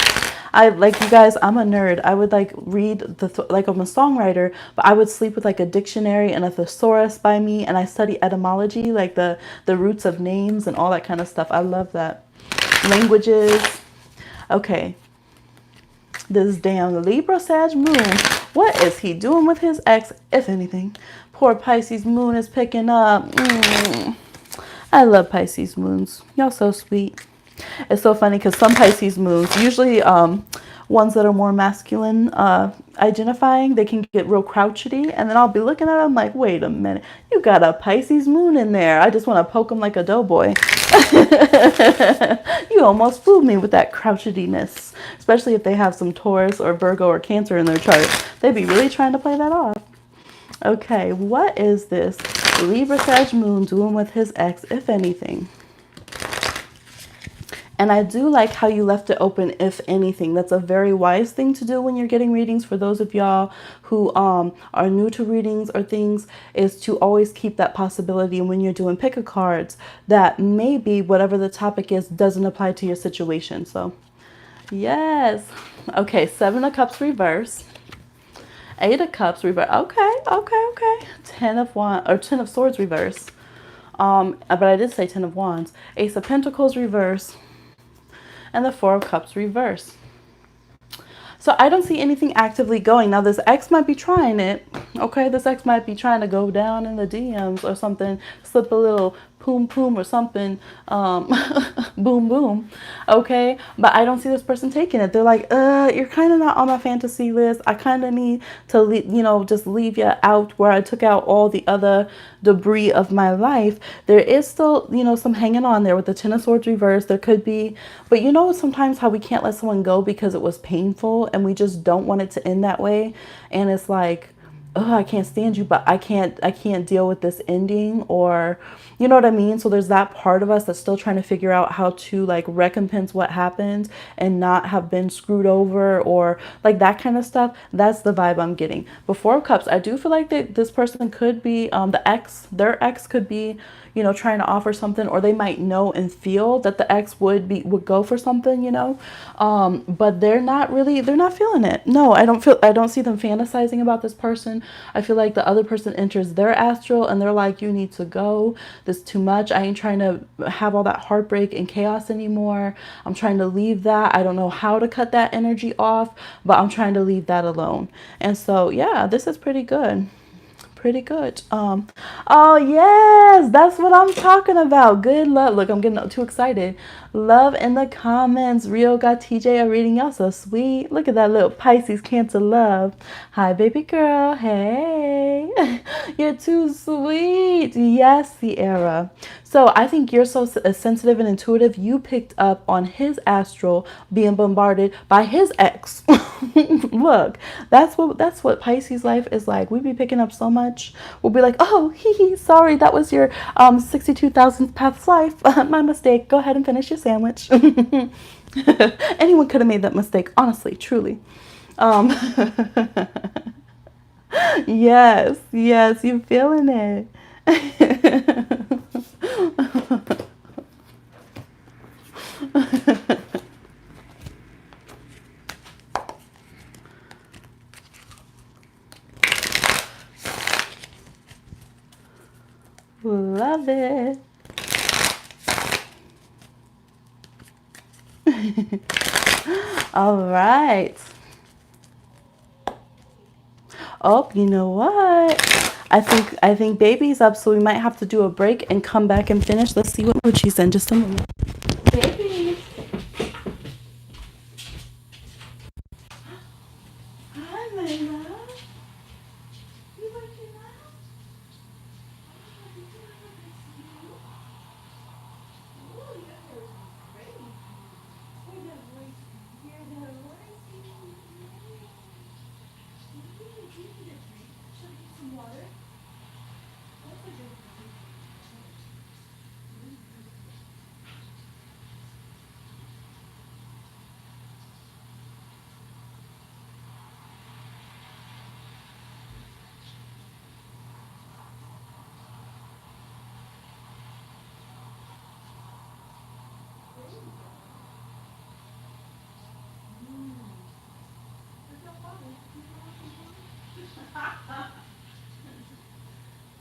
I like, you guys, I'm a nerd. I would like read like I'm a songwriter, but I would sleep with like a dictionary and a thesaurus by me. And I study etymology, like the roots of names and all that kind of stuff. I love that. Languages. Okay. This damn Libra Sag moon. What is he doing with his ex, if anything? Poor Pisces moon is picking up. I love Pisces moons. Y'all so sweet. It's so funny because some Pisces moons, usually ones that are more masculine identifying, they can get real crouchety. And then I'll be looking at them like, wait a minute. You got a Pisces moon in there. I just want to poke them like a doughboy. You almost fooled me with that crouchediness. Especially if they have some Taurus or Virgo or Cancer in their chart. They'd be really trying to play that off. Okay, what is this Libra Sag moon doing with his ex, if anything? And I do like how you left it open, if anything. That's a very wise thing to do when you're getting readings. For those of y'all who are new to readings or things, is to always keep that possibility when you're doing pick a cards that maybe whatever the topic is doesn't apply to your situation. So, yes. Okay, 7 of Cups reverse. 8 of Cups reverse. Okay. 10 of Wands, or 10 of Swords reverse. But I did say 10 of Wands. Ace of Pentacles reverse. And the 4 of Cups reverse. So I don't see anything actively going. Now this ex might be trying it. Okay, this ex might be trying to go down in the DMs or something. Slip a little poom poom or something. Boom boom. Okay, but I don't see this person taking it. They're like, you're kind of not on my fantasy list. I kind of need to, just leave you out where I took out all the other debris of my life. There is still, some hanging on there with the 10 of Swords reverse. There could be, but sometimes how we can't let someone go because it was painful and we just don't want it to end that way. And it's like, oh, I can't stand you, but I can't deal with this ending, or you know what I mean? So there's that part of us that's still trying to figure out how to like recompense what happened and not have been screwed over or like that kind of stuff. That's the vibe I'm getting. But 4 of Cups, I do feel like that this person could be their ex could be, trying to offer something, or they might know and feel that the ex would go for something, but they're not feeling it. No, I don't see them fantasizing about this person. I feel like the other person enters their astral and they're like, you need to go. This is too much. I ain't trying to have all that heartbreak and chaos anymore. I'm trying to leave that. I don't know how to cut that energy off, but I'm trying to leave that alone. And so, yeah, this is pretty good. Pretty good. Oh yes, that's what I'm talking about. Good luck. Look, I'm getting too excited. Love in the comments. Rio got TJ a reading. Y'all so sweet. Look at that little Pisces Cancer love. Hi, baby girl. Hey. You're too sweet. Yes, Sierra. So I think you're so sensitive and intuitive. You picked up on his astral being bombarded by his ex. Look, that's what Pisces life is like. We be picking up so much. We'll be like, oh, sorry, that was your 62,000th past life. My mistake. Go ahead and finish your sandwich. Anyone could have made that mistake, honestly, truly. Um, yes, you feeling it. Love it. All right. Oh, you know what? I think baby's up, so we might have to do a break and come back and finish. Let's see what mood she's in. Just a moment. Baby. Hi, my love. You waking up? Oh, your hair is great. Hear that voice? Hear that voice? Do you need a drink? Should I get some water? What's a drink?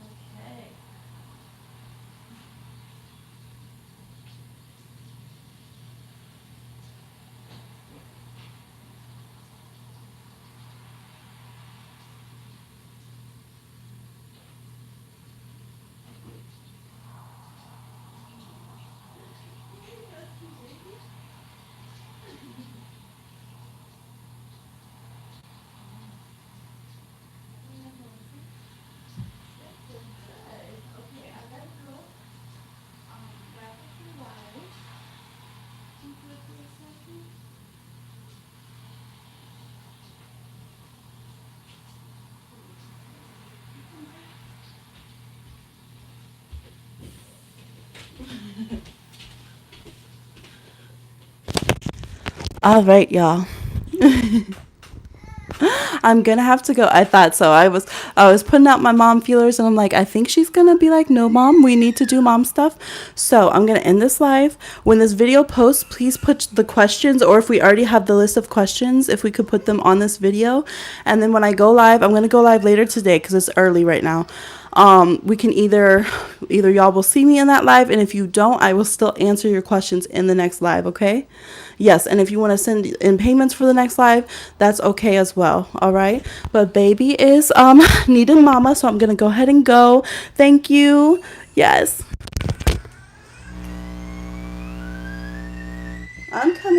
Okay. All right, y'all. I'm gonna have to go. I thought so. I was putting out my mom feelers, and I'm like, I think she's gonna be like, no, mom, we need to do mom stuff. So I'm gonna end this live. When this video posts, please put the questions, or if we already have the list of questions, if we could put them on this video. And then when I go live, I'm gonna go live later today because it's early right now. We can either y'all will see me in that live, and if you don't, I will still answer your questions in the next live. Okay. Yes, and if you want to send in payments for the next live, that's okay as well. All right. But baby is needing mama, so I'm gonna go ahead and go. Thank you. Yes. I'm coming.